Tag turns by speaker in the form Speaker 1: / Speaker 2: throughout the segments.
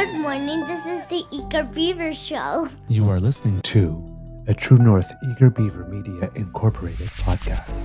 Speaker 1: Good morning, this is the Eager Beaver Show.
Speaker 2: You are listening to a True North Eager Beaver Media Incorporated podcast.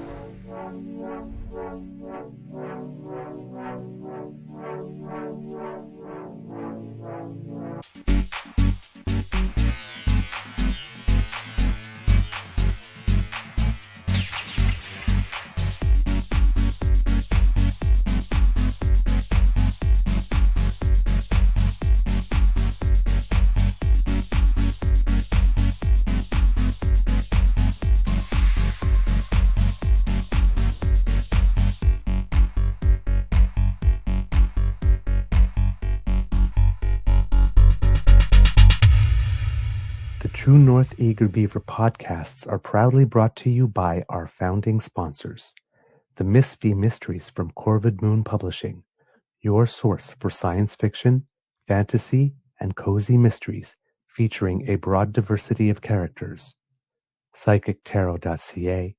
Speaker 2: The True North Eager Beaver podcasts are proudly brought to you by our founding sponsors, the Miss V Mysteries from Corvid Moon Publishing, your source for science fiction, fantasy, and cozy mysteries featuring a broad diversity of characters. PsychicTarot.ca,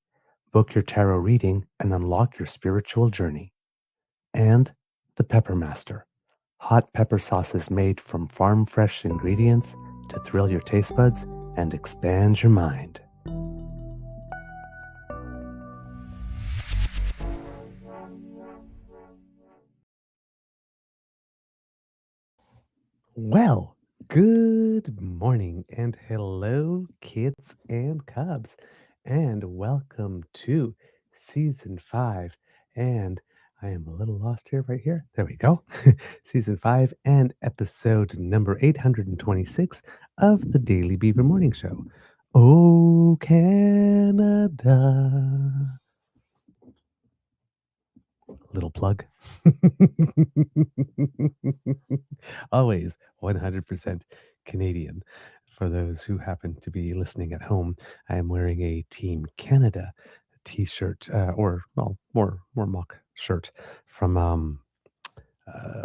Speaker 2: book your tarot reading and unlock your spiritual journey. And the Pepper Master, hot pepper sauces made from farm-fresh ingredients to thrill your taste buds and expand your mind. Well, good morning and hello, kids and cubs, and welcome to Season 5. And I am a little lost here, right here. There we go. Season 5 and episode number 826 of the Daily Beaver Morning Show. Oh, Canada. Little plug. Always 100% Canadian. For those who happen to be listening at home, I am wearing a Team Canada t-shirt, or well, more mock shirt from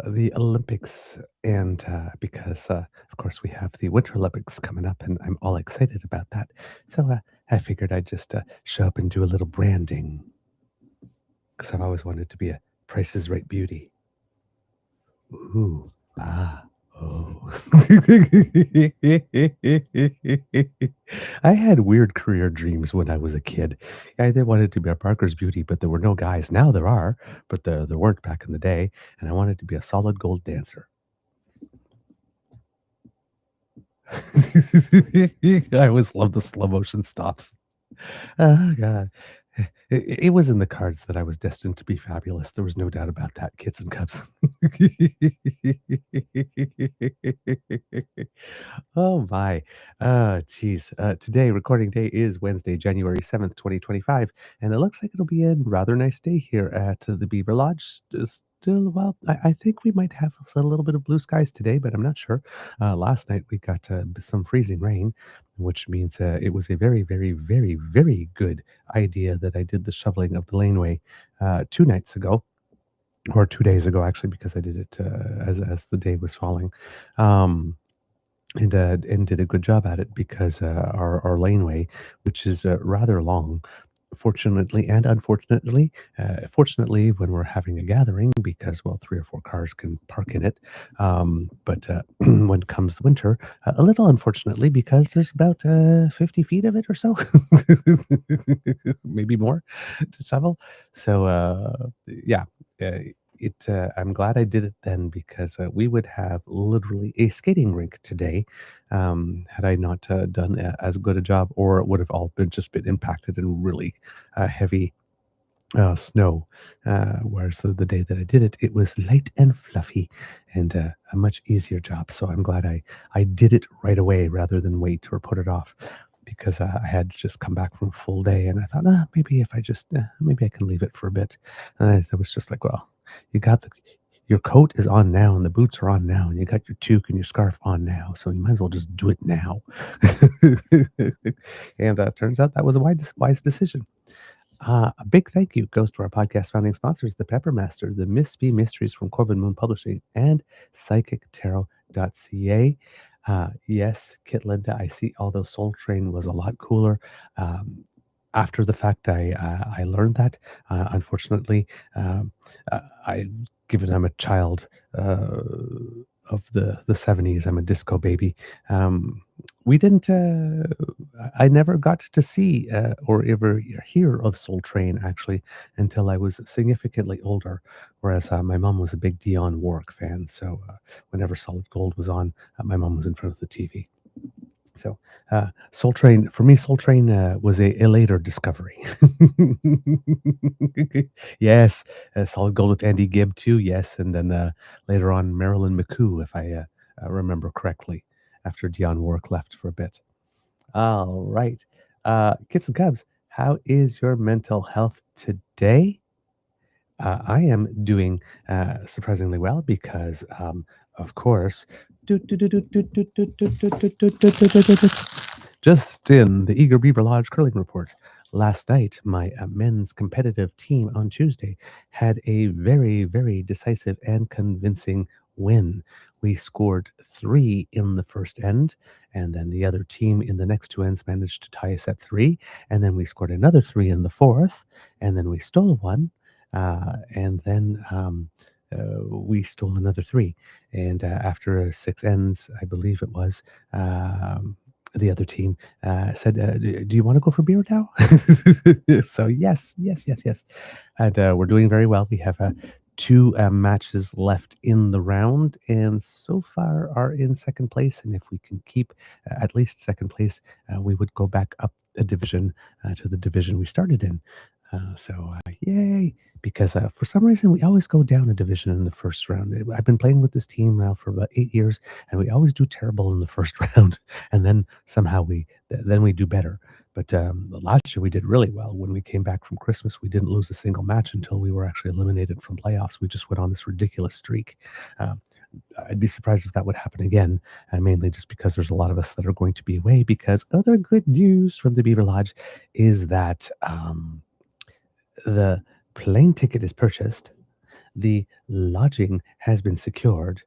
Speaker 2: the Olympics, and because of course we have the Winter Olympics coming up, and I'm all excited about that. So I figured I'd just show up and do a little branding, because I've always wanted to be a Price is Right beauty. Ooh, ah, oh. I had weird career dreams when I was a kid. I either wanted to be a Parker's Beauty, but there were no guys. Now there are, but there weren't back in the day. And I wanted to be a solid gold dancer. I always loved the slow motion stops. Oh, God. It was in the cards that I was destined to be fabulous. There was no doubt about that, kids and cubs. Oh my. Geez. Today, recording day is Wednesday, January 7th, 2025. And it looks like it'll be a rather nice day here at the Beaver Lodge. Still, well, I think we might have a little bit of blue skies today, but I'm not sure. Last night we got some freezing rain, which means it was a very, very, very, very good idea that I did the shoveling of the laneway 2 nights ago, or 2 days ago, actually, because I did it as the day was falling. And did a good job at it, because our laneway, which is rather long, fortunately and unfortunately, fortunately when we're having a gathering, because well, 3 or 4 cars can park in it, but when comes the winter, a little unfortunately, because there's about 50 feet of it or so, maybe more, to shovel. So yeah. I'm glad I did it then, because we would have literally a skating rink today, had I not done as good a job, or it would have all been impacted in really heavy snow. Whereas the day that I did it, it was light and fluffy, and a much easier job. So I'm glad I did it right away rather than wait or put it off, because I had just come back from a full day, and I thought, maybe if I just maybe I can leave it for a bit. And I was just like, well, you got your coat is on now, and the boots are on now, and you got your toque and your scarf on now, so you might as well just do it now. And turns out that was a wise decision. A big thank you goes to our podcast founding sponsors, the Pepper Master, the Miss V Mysteries from Corvid Moon Publishing, and PsychicTarot.ca. Yes, Kit Linda, I see, although Soul Train was a lot cooler. After the fact, I learned that. Unfortunately, I given I'm a child of the 70s. I'm a disco baby. Um, we didn't. I never got to see or ever hear of Soul Train actually until I was significantly older. Whereas my mom was a big Dionne Warwick fan, so whenever Solid Gold was on, my mom was in front of the TV. So, Soul Train for me, Soul Train was a later discovery. Yes, Solid Gold with Andy Gibb too. Yes, and then later on Marilyn McCoo, if I remember correctly, after Dionne Warwick left for a bit. All right, kids and cubs, how is your mental health today? I am doing surprisingly well because, of course, just in the Eager Beaver Lodge curling report. Last night, my men's competitive team on Tuesday had a very, very decisive and convincing win. We scored three in the first end, and then the other team in the next two ends managed to tie us at three. And then we scored another three in the fourth, and then we stole one. And then we stole another three. And after six ends, I believe it was, the other team said, Do you want to go for beer now?" So, yes, yes, yes, yes. And we're doing very well. We have two matches left in the round, and so far are in second place. And if we can keep at least second place, we would go back up a division to the division we started in. Yay! Because for some reason we always go down a division in the first round. I've been playing with this team now for about 8 years, and we always do terrible in the first round, and then somehow then we do better. But last year we did really well. When we came back from Christmas, we didn't lose a single match until we were actually eliminated from playoffs. We just went on this ridiculous streak. Um, I'd be surprised if that would happen again, mainly just because there's a lot of us that are going to be away. Because other good news from the Beaver Lodge is that the plane ticket is purchased, the lodging has been secured,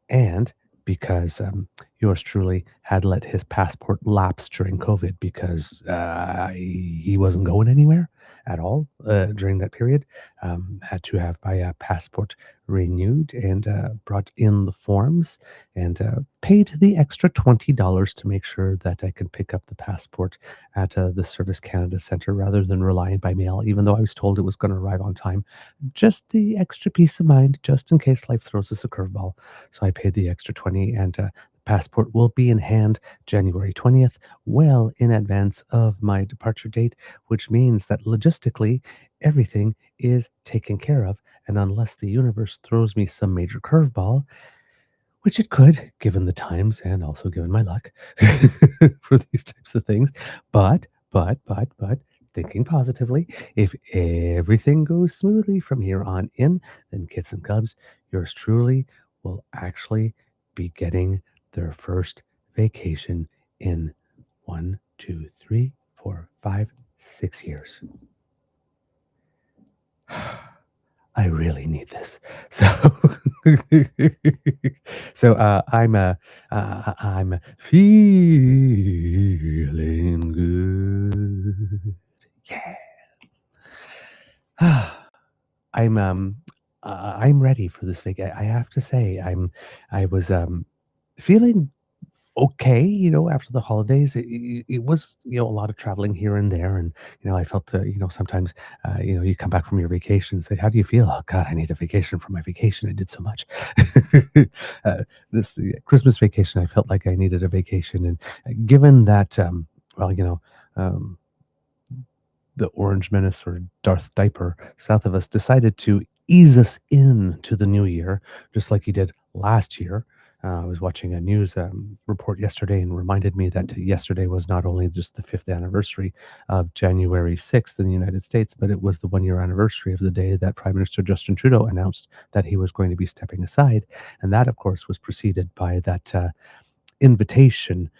Speaker 2: and because yours truly had let his passport lapse during COVID because he wasn't going anywhere at all during that period, had to have my passport renewed and brought in the forms and paid the extra $20 to make sure that I could pick up the passport at the Service Canada Centre rather than relying by mail, even though I was told it was going to arrive on time. Just the extra peace of mind, just in case life throws us a curveball. So I paid the extra 20 and the passport will be in hand January 20th, well in advance of my departure date, which means that logistically everything is taken care of. And unless the universe throws me some major curveball, which it could, given the times and also given my luck for these types of things. But, thinking positively, if everything goes smoothly from here on in, then Kits and Cubs, yours truly will actually be getting their first vacation in 1, 2, 3, 4, 5, 6 years. I really need this. So, I'm feeling good. Yeah. I'm ready for this vacation. I have to say, I was feeling okay, after the holidays. It was, a lot of traveling here and there. And, I felt, sometimes, you come back from your vacation and say, how do you feel? Oh, God, I need a vacation from my vacation. I did so much. This Christmas vacation, I felt like I needed a vacation. And given that, well, um, the Orange Menace or Darth Diaper south of us decided to ease us into the new year, just like he did last year. I was watching a news report yesterday and reminded me that yesterday was not only just the fifth anniversary of January 6th in the United States, but it was the 1 year anniversary of the day that Prime Minister Justin Trudeau announced that he was going to be stepping aside. And that, of course, was preceded by that invitation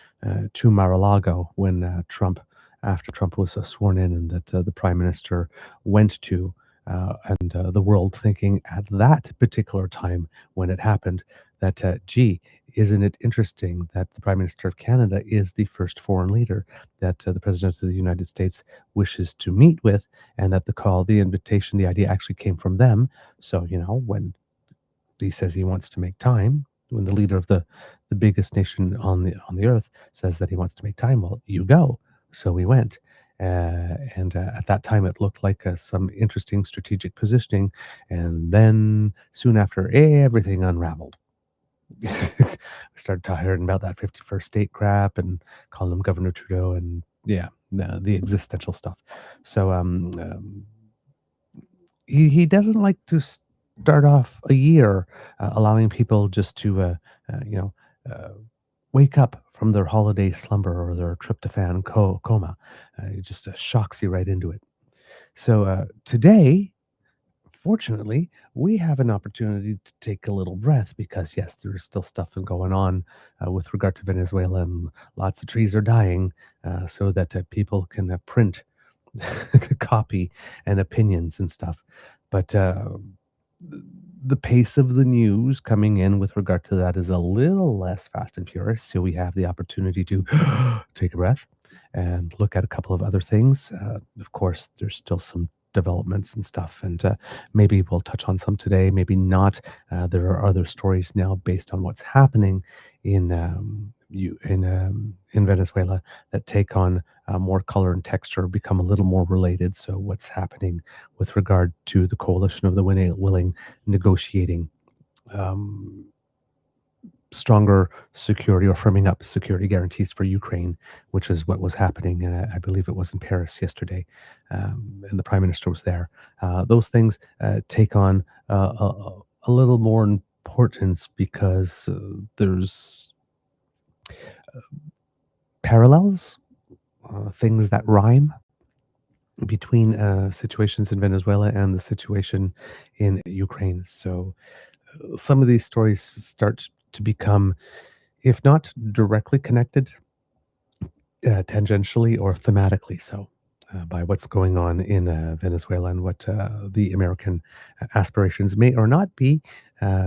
Speaker 2: to Mar-a-Lago when after Trump was sworn in, and that the Prime Minister went to, and the world thinking at that particular time when it happened that, gee, isn't it interesting that the Prime Minister of Canada is the first foreign leader that the President of the United States wishes to meet with, and that the invitation, the idea actually came from them. So, when he says he wants to make time, when the leader of the biggest nation on the earth says that he wants to make time, well, you go. So we went. And at that time, it looked like some interesting strategic positioning. And then soon after, everything unraveled. We started hearing about that 51st state crap and calling him Governor Trudeau and yeah, the existential stuff. So he doesn't like to start off a year allowing people just to you know uh, wake up from their holiday slumber or their tryptophan coma. It just shocks you right into it. So today, fortunately, we have an opportunity to take a little breath because, yes, there's still stuff going on with regard to Venezuela, and lots of trees are dying so that people can print copy and opinions and stuff. But the pace of the news coming in with regard to that is a little less fast and furious. So we have the opportunity to take a breath and look at a couple of other things. Of course, there's still some developments and stuff, and maybe we'll touch on some today, maybe not. There are other stories now based on what's happening in Venezuela that take on more color and texture, become a little more related. So, what's happening with regard to the coalition of the willing negotiating um, stronger security or firming up security guarantees for Ukraine, which is what was happening. I believe it was in Paris yesterday, and the prime minister was there. Those things take on a little more importance because there's parallels, things that rhyme between situations in Venezuela and the situation in Ukraine. So some of these stories start to become, if not directly connected, tangentially or thematically so. By what's going on in Venezuela and what the American aspirations may or not be,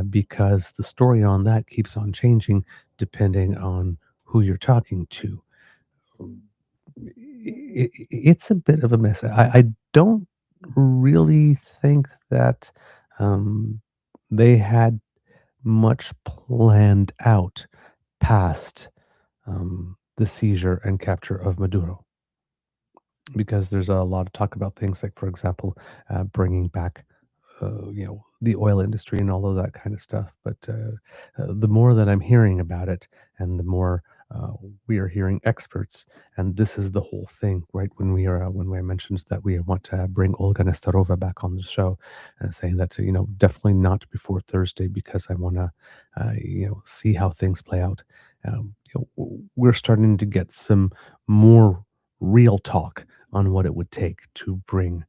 Speaker 2: because the story on that keeps on changing depending on who you're talking to. It's a bit of a mess. I don't really think that um, they had much planned out past the seizure and capture of Maduro, because there's a lot of talk about things like, for example, bringing back, the oil industry and all of that kind of stuff. But the more that I'm hearing about it, and the more we are hearing experts, and this is the whole thing, right? When we mentioned that we want to bring Olga Nestorova back on the show, saying that definitely not before Thursday because I want to, see how things play out. We're starting to get some more real talk on what it would take to bring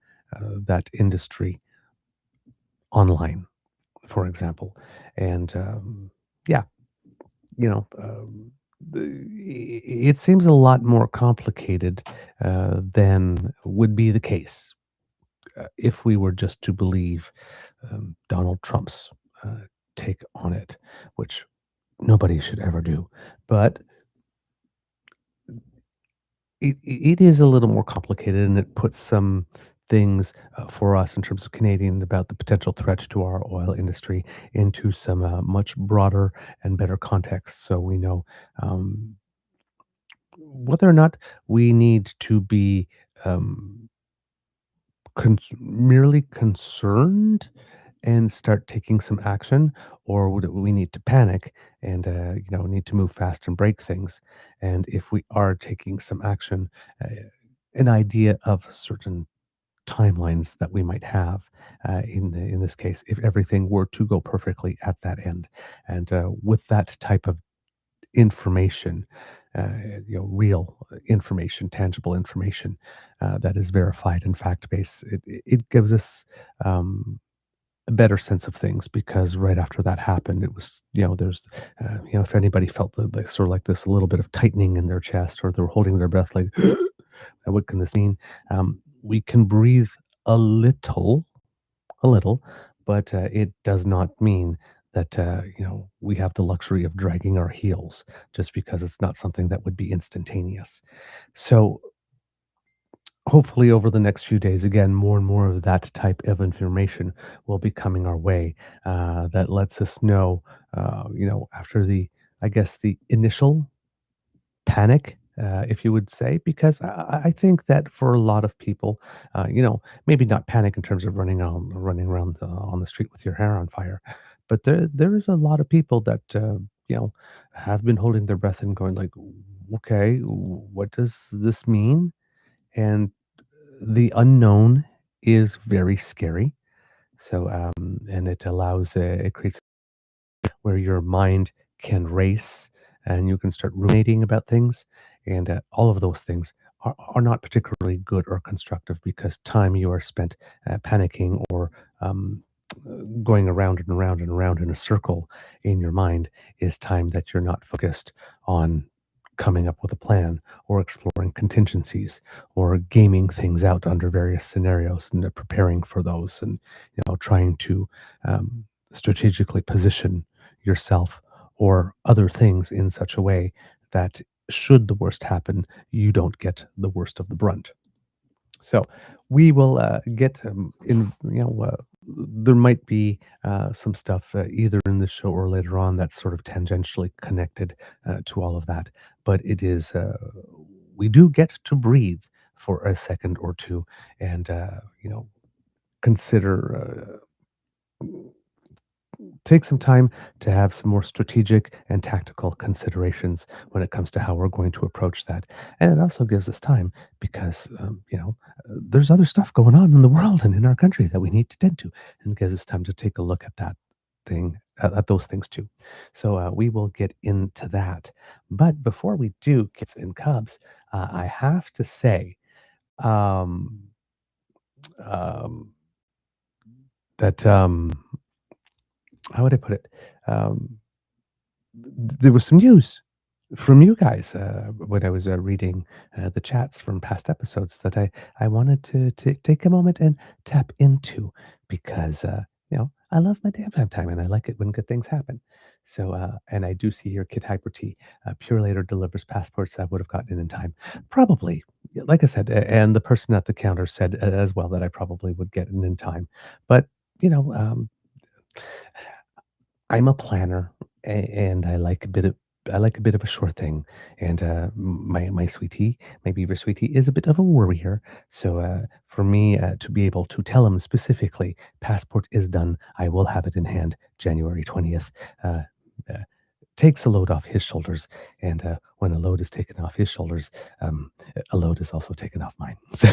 Speaker 2: that industry online, for example. And yeah, you know, it seems a lot more complicated than would be the case if we were just to believe Donald Trump's take on it, which nobody should ever do. But it is a little more complicated, and it puts some things for us in terms of Canadian about the potential threat to our oil industry into some much broader and better context. So we know um, whether or not we need to be um, merely concerned and start taking some action, or would we need to panic and need to move fast and break things? And if we are taking some action, uh, an idea of certain timelines that we might have in this case, if everything were to go perfectly at that end, and with that type of information, uh, real information, tangible information that is verified and fact based, it gives us. A better sense of things, because right after that happened, it was, there's, if anybody felt like sort of like this a little bit of tightening in their chest, or they were holding their breath, like, what can this mean? We can breathe a little, a little, but it does not mean that, we have the luxury of dragging our heels just because it's not something that would be instantaneous. So hopefully over the next few days, again, more and more of that type of information will be coming our way, that lets us know, after I guess, the initial panic, if you would say, because I think that for a lot of people, maybe not panic in terms of running around on the street with your hair on fire, but there is a lot of people that have been holding their breath and going like, okay, what does this mean? And the unknown is very scary. So, and it creates where your mind can race and you can start ruminating about things. And all of those things are not particularly good or constructive because time you are spent panicking or um, going around and around and around in a circle in your mind is time that you're not focused on coming up with a plan or exploring contingencies or gaming things out under various scenarios and preparing for those and trying to um, strategically position yourself or other things in such a way that should the worst happen, you don't get the worst of the brunt. So we will get there might be some stuff either in the show or later on that's sort of tangentially connected to all of that. But we do get to breathe for a second or two and, consider take some time to have some more strategic and tactical considerations when it comes to how we're going to approach that. And it also gives us time because, there's other stuff going on in the world and in our country that we need to tend to, and gives us time to take a look at at those things too. So we will get into that. But before we do, kids and cubs, I have to say um, um, that how would I put it? Um, there was some news from you guys when I was reading the chats from past episodes that I wanted to take a moment and tap into because I love my damn time and I like it when good things happen. So and I do see here Kid Hyper T Pure Later delivers passports I would have gotten in time. Probably, like I said, and the person at the counter said as well that I probably would get in time. But you know, um, I'm a planner, and I like a bit of a sure thing. And my sweetie, my Beaver sweetie, is a bit of a worrier. So for me to be able to tell him specifically, passport is done. I will have it in hand January 20th. Uh, uh, Takes a load off his shoulders, and when a load is taken off his shoulders, a load is also taken off mine. So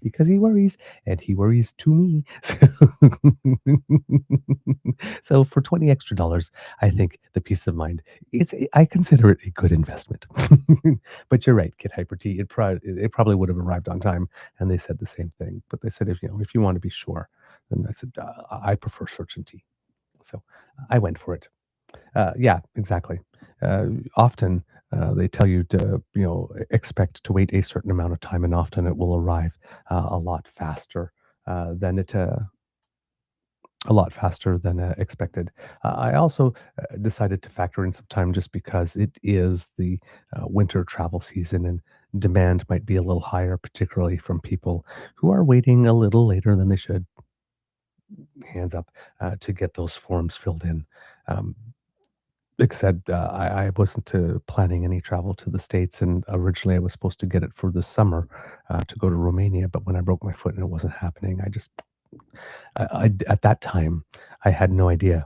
Speaker 2: because he worries, and he worries to me. So for 20 extra dollars, I think the peace of mind I consider it a good investment. But you're right, Kid Hyper T. It probably would have arrived on time, and they said the same thing. But they said if you want to be sure, then I said I prefer certainty. So I went for it. Yeah, exactly. Often they tell you to, expect to wait a certain amount of time, and often it will arrive a lot faster than expected. I also decided to factor in some time just because it is the winter travel season and demand might be a little higher, particularly from people who are waiting a little later than they should. Hands up to get those forms filled in. Um, Like I said, I wasn't planning any travel to the States, and originally I was supposed to get it for this summer to go to Romania. But when I broke my foot and it wasn't happening, at that time, I had no idea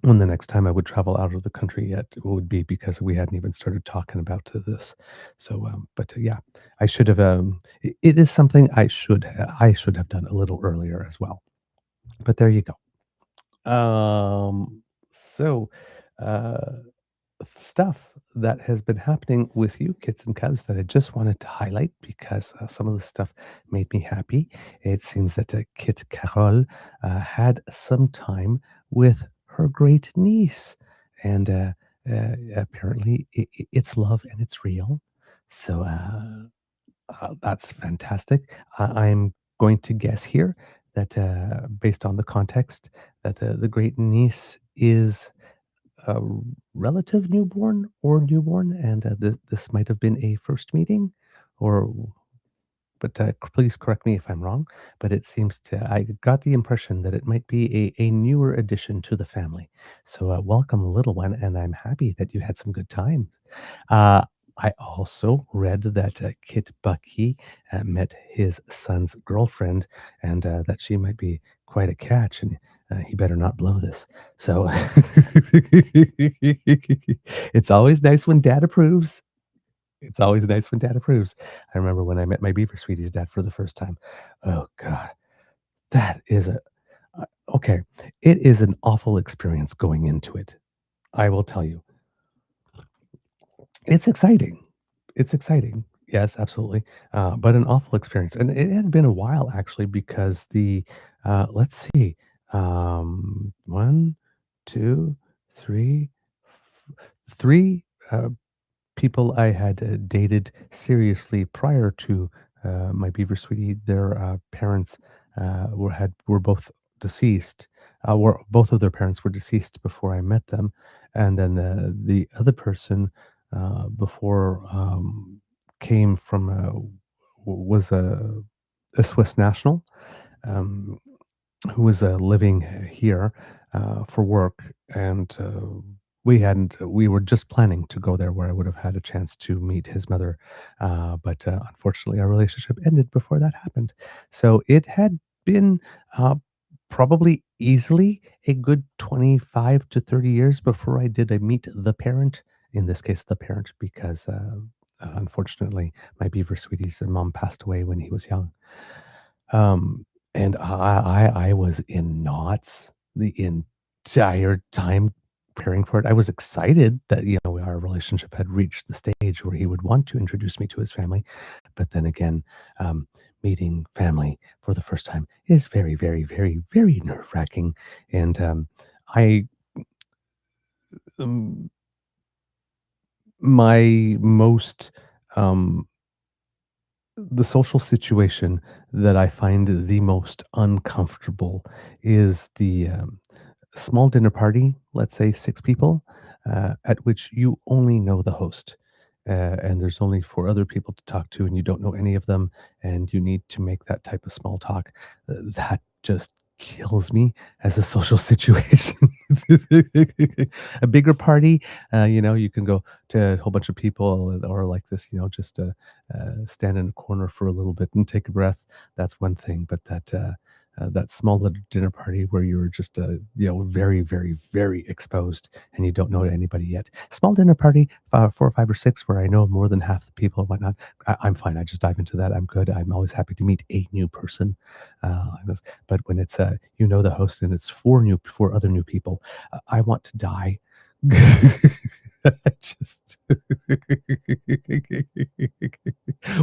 Speaker 2: when the next time I would travel out of the country yet would be because we hadn't even started talking about this. So, but yeah, I should have. It is something I should have done a little earlier as well. But there you go. So. Uh, Stuff that has been happening with you, kids and cubs, that I just wanted to highlight because some of the stuff made me happy. It seems that Kit Carole had some time with her great niece, and apparently it's love and it's real. So that's fantastic. I'm going to guess here that based on the context, that the great niece is a relative newborn or newborn, and this might have been a first meeting, or but please correct me if I'm wrong. But it seems to I got the impression that it might be a newer addition to the family. So welcome, little one, and I'm happy that you had some good times. Uh, I also read that Kit Bucky met his son's girlfriend, and that she might be quite a catch, and he better not blow this. So it's always nice when dad approves. It's always nice when dad approves. I remember when I met my Beaver Sweetie's dad for the first time. Oh god, that is a okay. It is an awful experience going into it. I will tell you. It's exciting. It's exciting. Yes, absolutely. But an awful experience. And it had been a while actually because let's see, one, two, three, three people I had dated seriously prior to my Beaver Sweetie, their parents were both deceased. Were both of their parents were deceased before I met them, and then the other person before came from was a Swiss national. Um, who was living here for work, and we were just planning to go there where I would have had a chance to meet his mother, but unfortunately, our relationship ended before that happened. So it had been probably easily a good 25 to 30 years before I did meet the parent. In this case, the parent, because unfortunately, my Beaver Sweetie's mom passed away when he was young. Um, and I was in knots the entire time preparing for it. I was excited that, our relationship had reached the stage where he would want to introduce me to his family. But then again, meeting family for the first time is very, very, very, very nerve-wracking. And I, um, my most, um, the social situation that I find the most uncomfortable is the small dinner party, let's say 6 people, at which you only know the host, and there's only 4 other people to talk to, and you don't know any of them, and you need to make that type of small talk. That just kills me as a social situation. A bigger party, you can go to a whole bunch of people or like this, just stand in a corner for a little bit and take a breath. That's one thing, but that small little dinner party where you're just, very, very, very exposed and you don't know anybody yet. Small dinner party, 4 or 5 or 6, where I know more than half the people and whatnot. I'm fine. I just dive into that. I'm good. I'm always happy to meet a new person. Like this. But when it's, the host and it's 4 other new people, I want to die. I just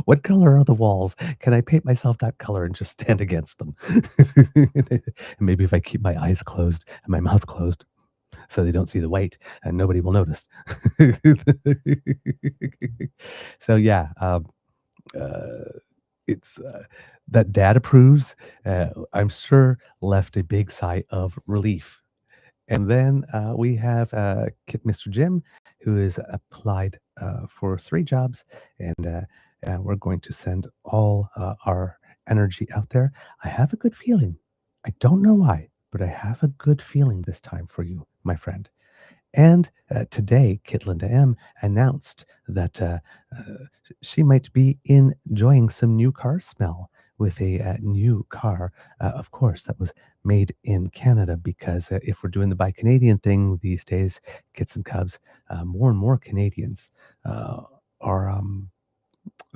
Speaker 2: what color are the walls? Can I paint myself that color and just stand against them? And maybe if I keep my eyes closed and my mouth closed so they don't see the white and nobody will notice. So yeah, it's that dad approves. I'm sure left a big sigh of relief. And then we have Kit Mr. Jim, who has applied for 3 jobs, and we're going to send all our energy out there. I have a good feeling. I don't know why, but I have a good feeling this time for you, my friend. And today, Kit Linda M announced that she might be enjoying some new car smell with a new car. Of course, that was made in Canada because if we're doing the Buy Canadian thing these days, Kits and Cubs, more and more Canadians are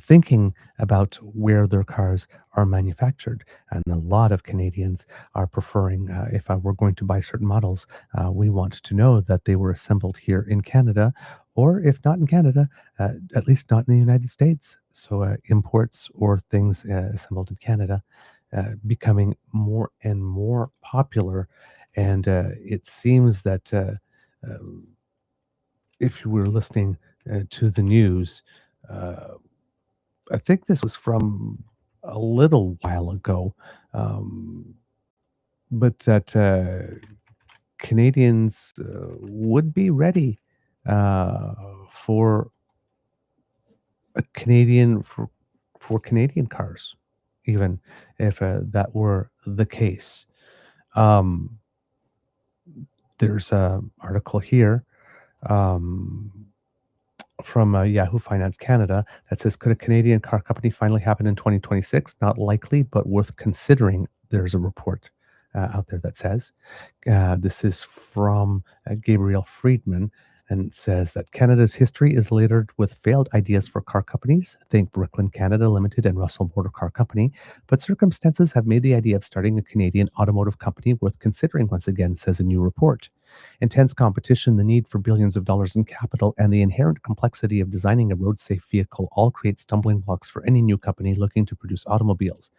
Speaker 2: thinking about where their cars are manufactured. And a lot of Canadians are preferring, if we're going to buy certain models, we want to know that they were assembled here in Canada, or if not in Canada, at least not in the United States. So imports or things assembled in Canada becoming more and more popular. And it seems that uh, if you were listening to the news, uh, I think this was from a little while ago, um, but that Canadians would be ready uh, for a Canadian for for Canadian cars, even if that were the case. Um, there's an article here um, from Yahoo Finance Canada that says, could a Canadian car company finally happen in 2026? Not likely, but worth considering. There's a report out there that says. This is from Gabriel Friedman and says that Canada's history is littered with failed ideas for car companies. Think Brooklyn Canada Limited and Russell Motor Car Company. But circumstances have made the idea of starting a Canadian automotive company worth considering once again, says a new report. Intense competition, the need for billions of dollars in capital, and the inherent complexity of designing a road safe vehicle all create stumbling blocks for any new company looking to produce automobiles.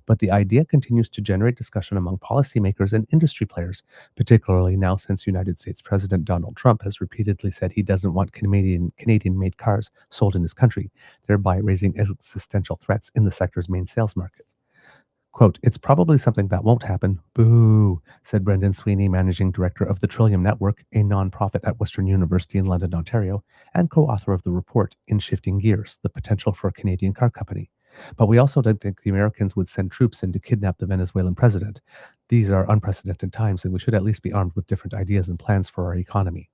Speaker 2: But the idea continues to generate discussion among policymakers and industry players, particularly now since United States President Donald Trump has repeatedly said he doesn't want Canadian-made cars sold in his country, thereby raising existential threats in the sector's main sales market. Quote, it's probably something that won't happen. Boo, said Brendan Sweeney, managing director of the Trillium Network, a nonprofit at Western University in London, Ontario, and co-author of the report, In Shifting Gears, the Potential for a Canadian Car Company. But we also don't think the Americans would send troops in to kidnap the Venezuelan president. These are unprecedented times, and we should at least be armed with different ideas and plans for our economy.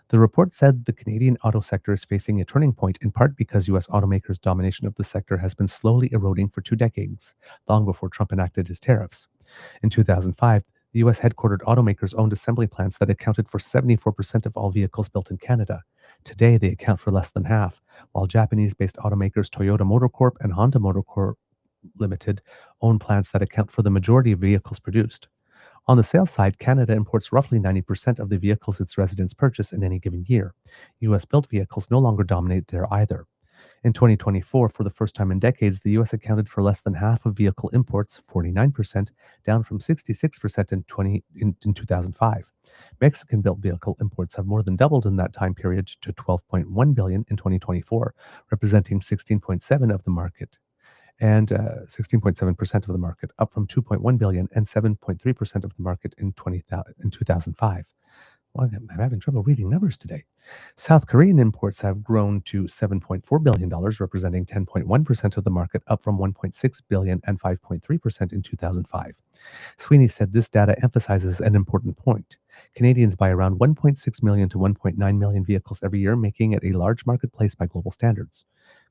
Speaker 2: The report said the Canadian auto sector is facing a turning point in part because U.S. automakers' domination of the sector has been slowly eroding for 2 decades, long before Trump enacted his tariffs. In 2005, the U.S. headquartered automakers owned assembly plants that accounted for 74% of all vehicles built in Canada. Today, they account for less than half, while Japanese-based automakers Toyota Motor Corp and Honda Motor Corp Limited own plants that account for the majority of vehicles produced. On the sales side, Canada imports roughly 90% of the vehicles its residents purchase in any given year. US built vehicles no longer dominate there either. In 2024, for the first time in decades, the US accounted for less than half of vehicle imports, 49%, down from 66% in 2005. Mexican built vehicle imports have more than doubled in that time period to 12.1 billion in 2024, representing 16.7 of the market and 16.7% of the market, up from 2.1 billion and 7.3% of the market in 2005. Well, I'm having trouble reading numbers today. South Korean imports have grown to $7.4 billion, representing 10.1% of the market, up from 1.6 billion and 5.3% in 2005. Sweeney said this data emphasizes an important point. Canadians buy around 1.6 million to 1.9 million vehicles every year, making it a large marketplace by global standards.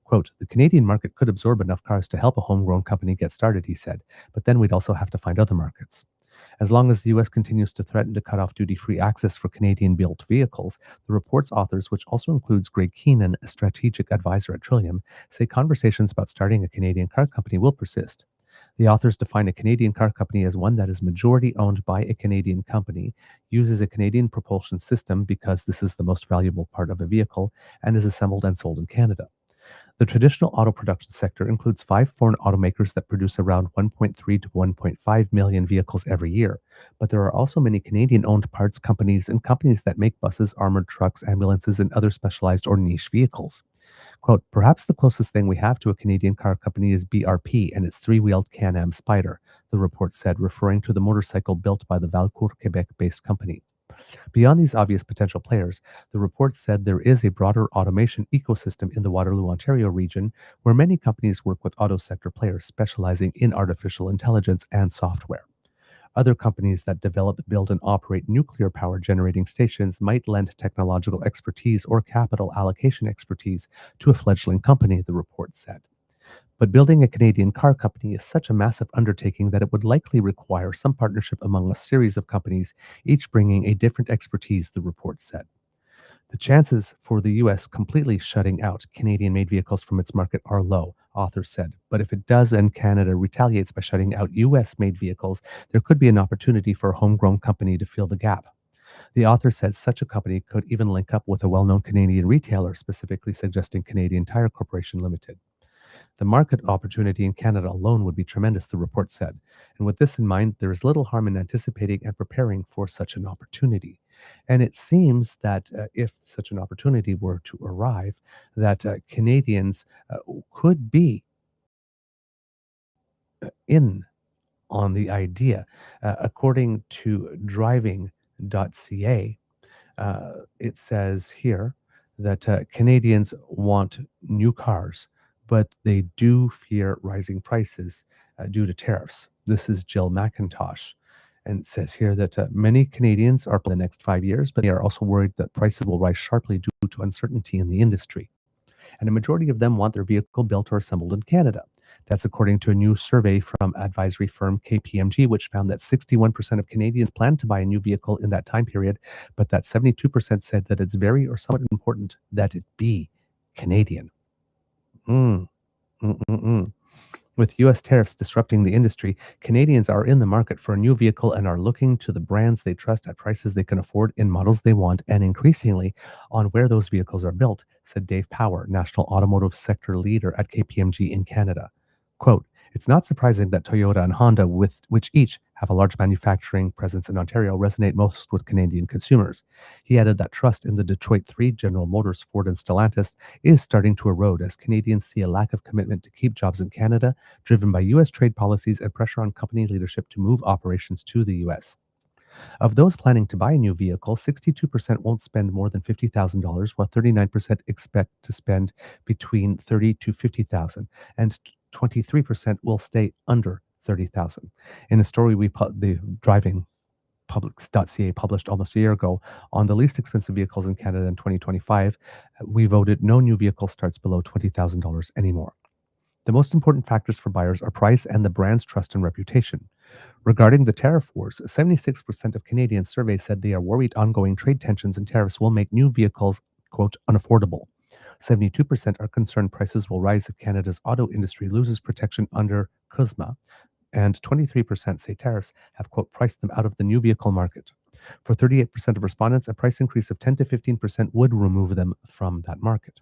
Speaker 2: Quote, the Canadian market could absorb enough cars to help a homegrown company get started, he said, but then we'd also have to find other markets. As long as the US continues to threaten to cut off duty-free access for Canadian-built vehicles, the report's authors, which also includes Greg Keenan, a strategic advisor at Trillium, say conversations about starting a Canadian car company will persist. The authors define a Canadian car company as one that is majority owned by a Canadian company, uses a Canadian propulsion system because this is the most valuable part of a vehicle, and is assembled and sold in Canada. The traditional auto production sector includes 5 foreign automakers that produce around 1.3 to 1.5 million vehicles every year. But there are also many Canadian owned parts companies and companies that make buses, armored trucks, ambulances, and other specialized or niche vehicles. Quote, perhaps the closest thing we have to a Canadian car company is BRP and its 3-wheeled Can-Am Spyder, the report said, referring to the motorcycle built by the Valcourt, Quebec-based company. Beyond these obvious potential players, the report said there is a broader automation ecosystem in the Waterloo, Ontario region, where many companies work with auto sector players specializing in artificial intelligence and software. Other companies that develop, build, and operate nuclear power generating stations might lend technological expertise or capital allocation expertise to a fledgling company, the report said. But building a Canadian car company is such a massive undertaking that it would likely require some partnership among a series of companies, each bringing a different expertise, the report said. The chances for the US completely shutting out Canadian made vehicles from its market are low, authors said. But if it does and Canada retaliates by shutting out US made vehicles, there could be an opportunity for a homegrown company to fill the gap. The author said such a company could even link up with a well known Canadian retailer, specifically suggesting Canadian Tire Corporation Limited. The market opportunity in Canada alone would be tremendous, the report said. And with this in mind, there is little harm in anticipating and preparing for such an opportunity. And it seems that if such an opportunity were to arrive, that Canadians could be in on the idea. According to driving.ca, it says here that Canadians want new cars, but they do fear rising prices due to tariffs. This is Jill McIntosh. And it says here that many Canadians are for the next 5 years, but they are also worried that prices will rise sharply due to uncertainty in the industry. And a majority of them want their vehicle built or assembled in Canada. That's according to a new survey from advisory firm KPMG, which found that 61% of Canadians plan to buy a new vehicle in that time period, but that 72% said that it's very or somewhat important that it be Canadian. Mm, mm, mm, mm. With US tariffs disrupting the industry, Canadians are in the market for a new vehicle and are looking to the brands they trust at prices they can afford in models they want and increasingly on where those vehicles are built, said Dave Power, National Automotive Sector Leader at KPMG in Canada. Quote, it's not surprising that Toyota and Honda, with which each have a large manufacturing presence in Ontario, resonate most with Canadian consumers. He added that trust in the Detroit Three, General Motors, Ford, and Stellantis, is starting to erode as Canadians see a lack of commitment to keep jobs in Canada, driven by U.S. trade policies and pressure on company leadership to move operations to the U.S. Of those planning to buy a new vehicle, 62% won't spend more than $50,000, while 39% expect to spend between $30,000 to $50,000, and 23% will stay under $30,000. In a story the driving publics.ca published almost a year ago on the least expensive vehicles in Canada in 2025, we voted no new vehicle starts below $20,000 anymore. The most important factors for buyers are price and the brand's trust and reputation. Regarding the tariff wars, 76% of Canadians surveyed said they are worried ongoing trade tensions and tariffs will make new vehicles, quote, unaffordable. 72% are concerned prices will rise if Canada's auto industry loses protection under CUSMA, and 23% say tariffs have, quote, priced them out of the new vehicle market. For 38% of respondents, a price increase of 10 to 15% would remove them from that market.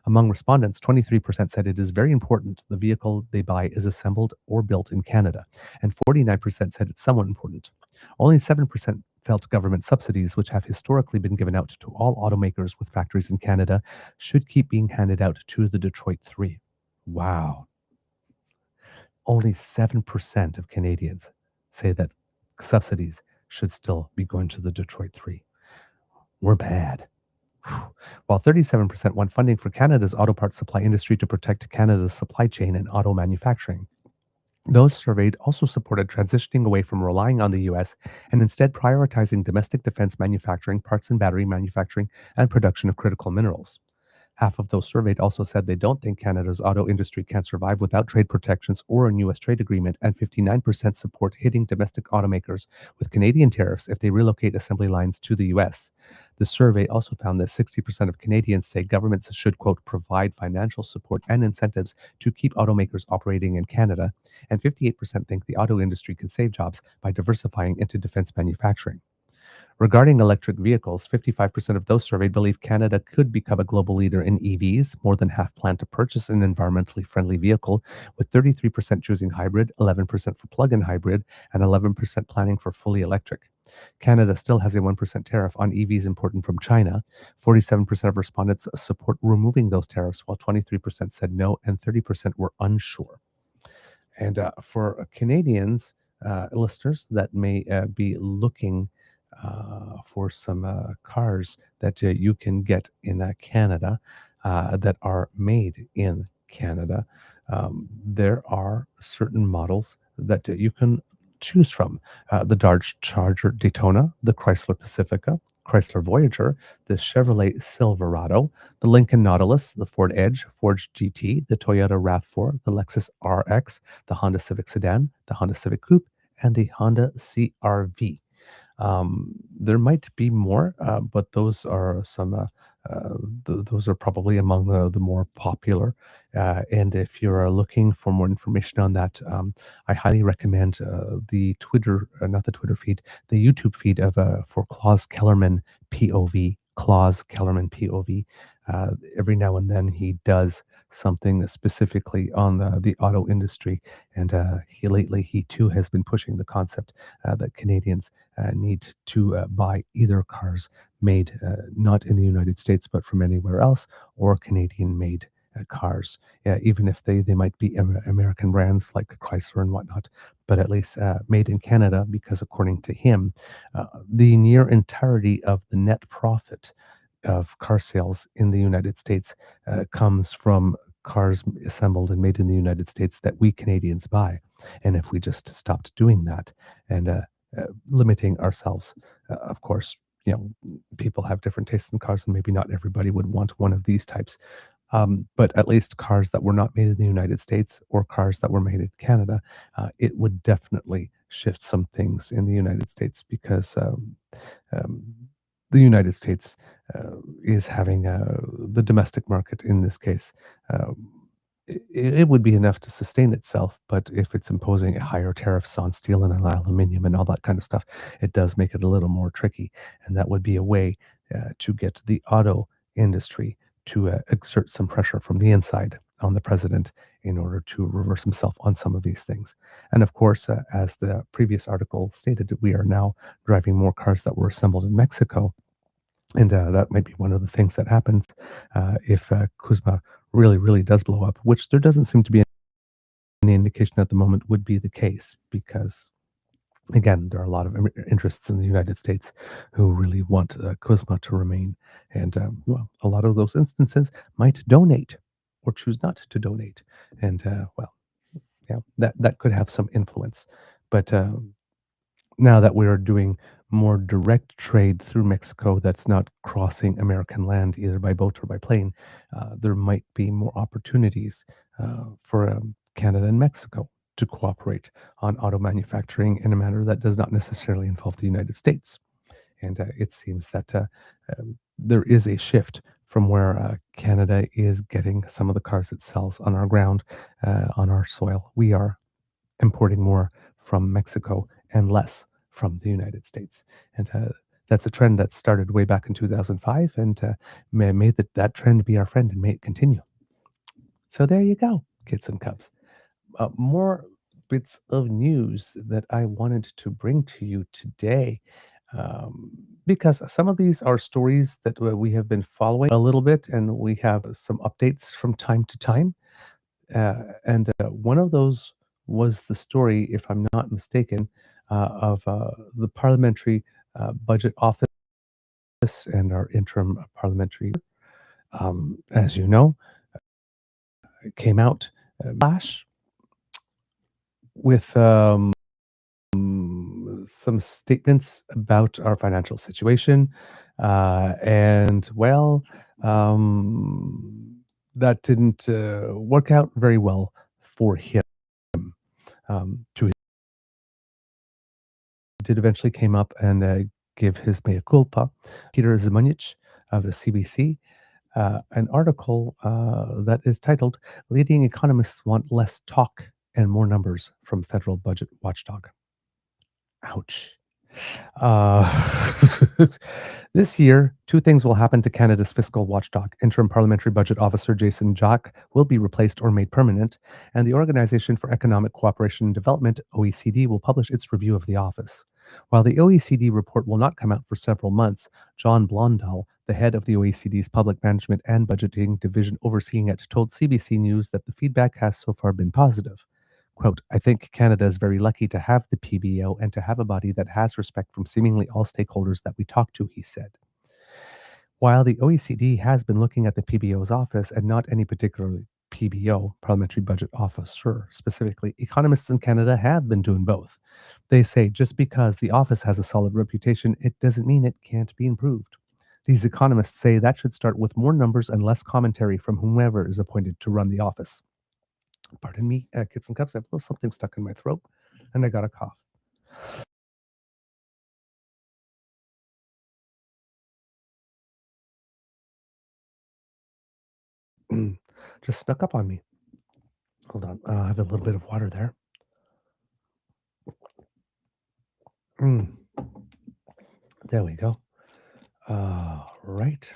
Speaker 2: Among respondents, 23% said it is very important the vehicle they buy is assembled or built in Canada, and 49% said it's somewhat important. Only 7% felt government subsidies, which have historically been given out to all automakers with factories in Canada, should keep being handed out to the Detroit Three. Wow. Only 7% of Canadians say that subsidies should still be going to the Detroit Three. We're bad. While 37% want funding for Canada's auto parts supply industry to protect Canada's supply chain and auto manufacturing. Those surveyed also supported transitioning away from relying on the US and instead prioritizing domestic defense manufacturing, parts and battery manufacturing, and production of critical minerals. Half of those surveyed also said they don't think Canada's auto industry can survive without trade protections or a US trade agreement, and 59% support hitting domestic automakers with Canadian tariffs if they relocate assembly lines to the US. The survey also found that 60% of Canadians say governments should, quote, provide financial support and incentives to keep automakers operating in Canada, and 58% think the auto industry can save jobs by diversifying into defense manufacturing. Regarding electric vehicles, 55% of those surveyed believe Canada could become a global leader in EVs. More than half plan to purchase an environmentally friendly vehicle, with 33% choosing hybrid, 11% for plug-in hybrid, and 11% planning for fully electric. Canada still has a 1% tariff on EVs imported from China. 47% of respondents support removing those tariffs, while 23% said no and 30% were unsure. And for Canadians, listeners that may be looking for some cars that you can get in Canada that are made in Canada. There are certain models that you can choose from. The Dodge Charger Daytona, the Chrysler Pacifica, Chrysler Voyager, the Chevrolet Silverado, the Lincoln Nautilus, the Ford Edge, Ford GT, the Toyota RAV4, the Lexus RX, the Honda Civic Sedan, the Honda Civic Coupe, and the Honda CR-V. There might be more, but those are some. Those are probably among the more popular. And if you're looking for more information on that, I highly recommend the Twitter, not the Twitter feed, the YouTube feed of for Claus Kellerman POV. Claus Kellerman POV. Every now and then he does something specifically on the auto industry, and he too has been pushing the concept that Canadians need to buy either cars made not in the United States but from anywhere else, or Canadian-made cars, even if they might be American brands like Chrysler and whatnot, but at least made in Canada, because according to him, the near entirety of the net profit of car sales in the United States comes from cars assembled and made in the United States that we Canadians buy. And if we just stopped doing that and limiting ourselves, of course, you know, people have different tastes in cars, and maybe not everybody would want one of these types. But at least cars that were not made in the United States or cars that were made in Canada, it would definitely shift some things in the United States because um, the United States is having the domestic market in this case. It would be enough to sustain itself, but if it's imposing higher tariffs on steel and aluminum and all that kind of stuff, it does make it a little more tricky. And that would be a way to get the auto industry to exert some pressure from the inside on the president in order to reverse himself on some of these things. And of course, as the previous article stated, we are now driving more cars that were assembled in Mexico, and that might be one of the things that happens if Kuzma really, really does blow up, which there doesn't seem to be any indication at the moment would be the case, because again, there are a lot of interests in the United States who really want Kuzma to remain. And well, a lot of those instances might donate or choose not to donate. And well, yeah, that could have some influence. But now that we are doing more direct trade through Mexico that's not crossing American land either by boat or by plane, there might be more opportunities for Canada and Mexico to cooperate on auto manufacturing in a manner that does not necessarily involve the United States. And it seems that there is a shift from where Canada is getting some of the cars it sells on our ground, on our soil. We are importing more from Mexico and less from the United States. And that's a trend that started way back in 2005. And may that trend be our friend and may it continue. So there you go, kids and cubs. More bits of news that I wanted to bring to you today. Because some of these are stories that we have been following a little bit, and we have some updates from time to time. And one of those was the story, if I'm not mistaken, of the Parliamentary Budget Office and our interim parliamentary. As you know, it came out flash with some statements about our financial situation. And well, that didn't work out very well for him. To his, did eventually came up and give his mea culpa. Peter Zimonjic of the CBC, an article that is titled "Leading Economists Want Less Talk and More Numbers from Federal Budget Watchdog." Ouch. Uh, this year, two things will happen to Canada's fiscal watchdog. Interim Parliamentary Budget Officer Jason Jock will be replaced or made permanent, and the Organization for Economic Cooperation and Development, OECD, will publish its review of the office. While the OECD report will not come out for several months, John Blondal, the head of the OECD's Public Management and Budgeting Division overseeing it, told CBC News that the feedback has so far been positive. Quote, "I think Canada is very lucky to have the PBO and to have a body that has respect from seemingly all stakeholders that we talk to," he said. While the OECD has been looking at the PBO's office and not any particular PBO, Parliamentary Budget Officer specifically, economists in Canada have been doing both. They say just because the office has a solid reputation, it doesn't mean it can't be improved. These economists say that should start with more numbers and less commentary from whomever is appointed to run the office. Pardon me, kids and cups. I have a little something stuck in my throat, and I got a cough. Just snuck up on me. Hold on. I have a little bit of water there. Mm, there we go. Right.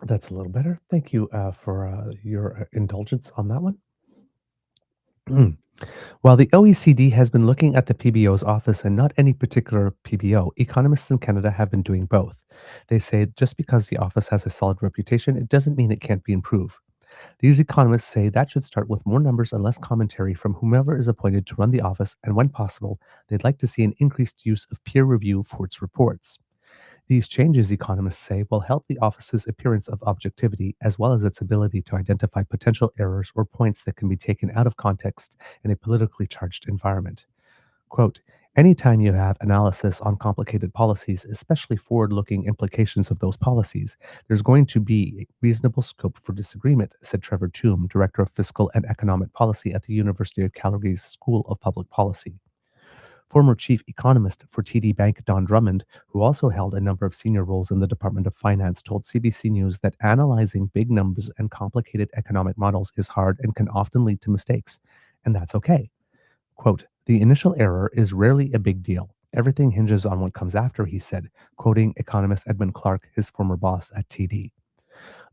Speaker 2: That's a little better. Thank you for your indulgence on that one. Mm. While the OECD has been looking at the PBO's office and not any particular PBO, economists in Canada have been doing both. They say just because the office has a solid reputation, it doesn't mean it can't be improved. These economists say that should start with more numbers and less commentary from whomever is appointed to run the office, and when possible, they'd like to see an increased use of peer review for its reports. These changes, economists say, will help the office's appearance of objectivity as well as its ability to identify potential errors or points that can be taken out of context in a politically charged environment. Quote, anytime you have analysis on complicated policies, especially forward looking implications of those policies, there's going to be reasonable scope for disagreement, said Trevor Toome, Director of Fiscal and Economic Policy at the University of Calgary's School of Public Policy. Former chief economist for TD Bank, Don Drummond, who also held a number of senior roles in the Department of Finance, told CBC News that analyzing big numbers and complicated economic models is hard and can often lead to mistakes. And that's okay. Quote, the initial error is rarely a big deal. Everything hinges on what comes after, he said, quoting economist Edmund Clark, his former boss at TD.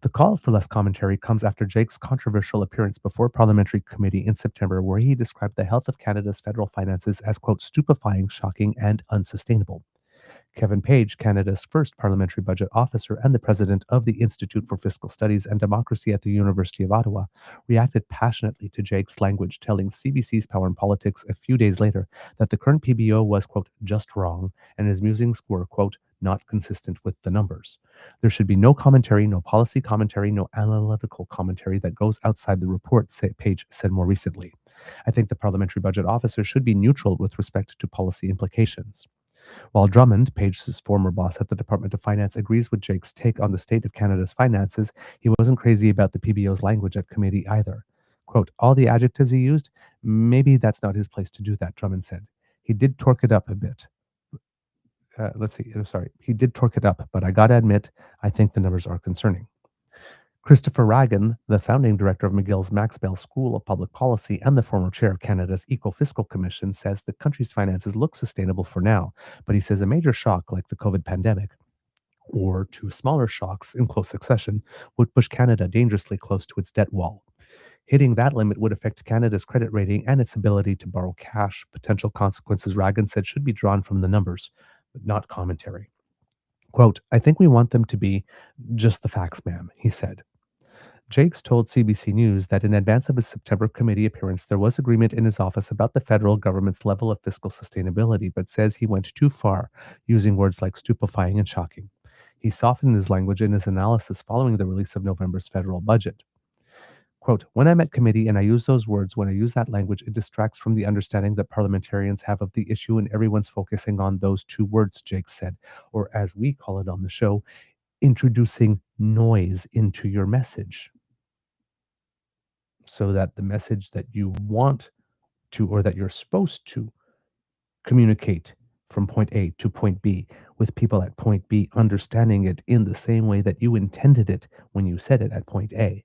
Speaker 2: The call for less commentary comes after Jake's controversial appearance before Parliamentary Committee in September, where he described the health of Canada's federal finances as, quote, stupefying, shocking, and unsustainable. Kevin Page, Canada's first parliamentary budget officer and the president of the Institute for Fiscal Studies and Democracy at the University of Ottawa, reacted passionately to Jake's language, telling CBC's Power and Politics a few days later that the current PBO was, quote, just wrong, and his musings were, quote, not consistent with the numbers. There should be no commentary, no policy commentary, no analytical commentary that goes outside the report, Page said more recently. I think the parliamentary budget officer should be neutral with respect to policy implications. While Drummond, Page's former boss at the Department of Finance, agrees with Jake's take on the state of Canada's finances, he wasn't crazy about the PBO's language at committee either. Quote, all the adjectives he used, maybe that's not his place to do that, Drummond said. He did torque it up a bit. He did torque it up, but I gotta admit, I think the numbers are concerning. Christopher Ragan, the founding director of McGill's Max Bell School of Public Policy and the former chair of Canada's Eco-Fiscal Commission, says the country's finances look sustainable for now, but he says a major shock like the COVID pandemic, or two smaller shocks in close succession, would push Canada dangerously close to its debt wall. Hitting that limit would affect Canada's credit rating and its ability to borrow cash. Potential consequences, Ragan said, should be drawn from the numbers, but not commentary. Quote, I think we want them to be just the facts, ma'am, he said. Jakes told CBC News that in advance of his September committee appearance, there was agreement in his office about the federal government's level of fiscal sustainability, but says he went too far, using words like stupefying and shocking. He softened his language in his analysis following the release of November's federal budget. Quote, when I'm at committee and I use those words, when I use that language, it distracts from the understanding that parliamentarians have of the issue and everyone's focusing on those two words, Jake said, or as we call it on the show, introducing noise into your message, so that the message that you want to, or that you're supposed to communicate from point A to point B, with people at point B understanding it in the same way that you intended it when you said it at point A,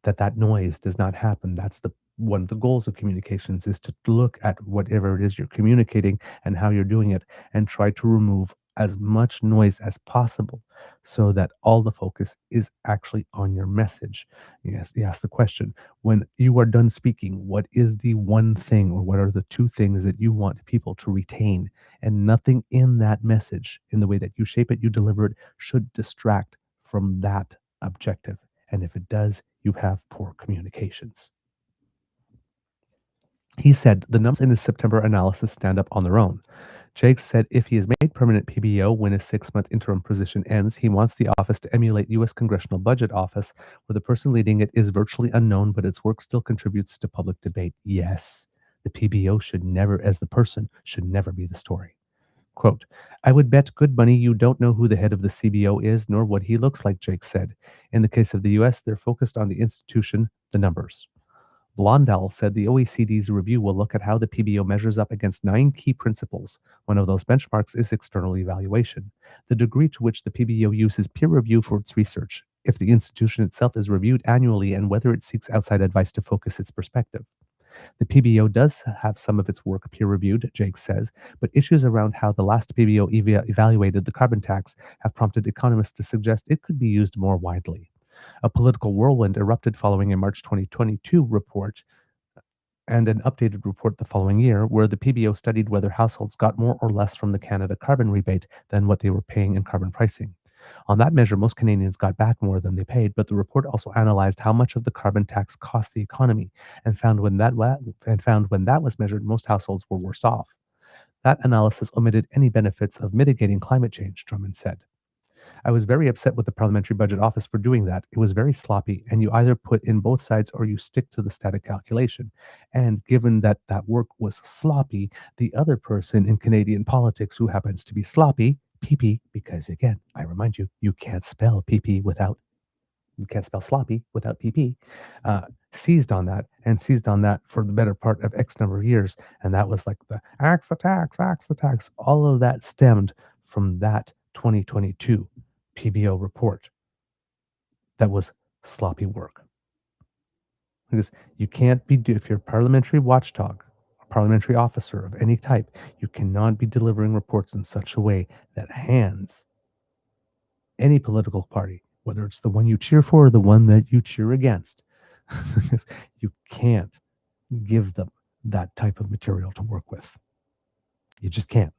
Speaker 2: that noise does not happen. That's the one of the goals of communications, is to look at whatever it is you're communicating and how you're doing it and try to remove as much noise as possible so that all the focus is actually on your message. Yes, you ask the question, when you are done speaking, what is the one thing or what are the two things that you want people to retain? And nothing in that message, in the way that you shape it, you deliver it, should distract from that objective. And if it does, you have poor communications. He said the numbers in his September analysis stand up on their own. Jakes said if he is made permanent PBO when his 6-month interim position ends, he wants the office to emulate U.S. Congressional Budget Office, where the person leading it is virtually unknown, but its work still contributes to public debate. Yes, the PBO should never, as the person, should never be the story. Quote, I would bet good money you don't know who the head of the CBO is, nor what he looks like, Jake said. In the case of the U.S., they're focused on the institution, the numbers. Blondell said the OECD's review will look at how the PBO measures up against 9 key principles. One of those benchmarks is external evaluation, the degree to which the PBO uses peer review for its research, if the institution itself is reviewed annually, and whether it seeks outside advice to focus its perspective. The PBO does have some of its work peer-reviewed, Jake says, but issues around how the last PBO evaluated the carbon tax have prompted economists to suggest it could be used more widely. A political whirlwind erupted following a March 2022 report and an updated report the following year, where the PBO studied whether households got more or less from the Canada carbon rebate than what they were paying in carbon pricing. On that measure, most Canadians got back more than they paid, but the report also analyzed how much of the carbon tax cost the economy and found when that was measured, most households were worse off. That analysis omitted any benefits of mitigating climate change, Drummond said. I was very upset with the Parliamentary Budget Office for doing that. It was very sloppy, and you either put in both sides or you stick to the static calculation. And given that that work was sloppy, the other person in Canadian politics who happens to be sloppy, PP, because again, I remind you, you can't spell PP without you can't spell sloppy without PP, seized on that for the better part of X number of years. And that was like the axe the tax, axe the tax. All of that stemmed from that 2022 PBO report that was sloppy work. Because you can't be, if you're a parliamentary watchdog, a parliamentary officer of any type, you cannot be delivering reports in such a way that hands any political party, whether it's the one you cheer for or the one that you cheer against, you can't give them that type of material to work with. You just can't.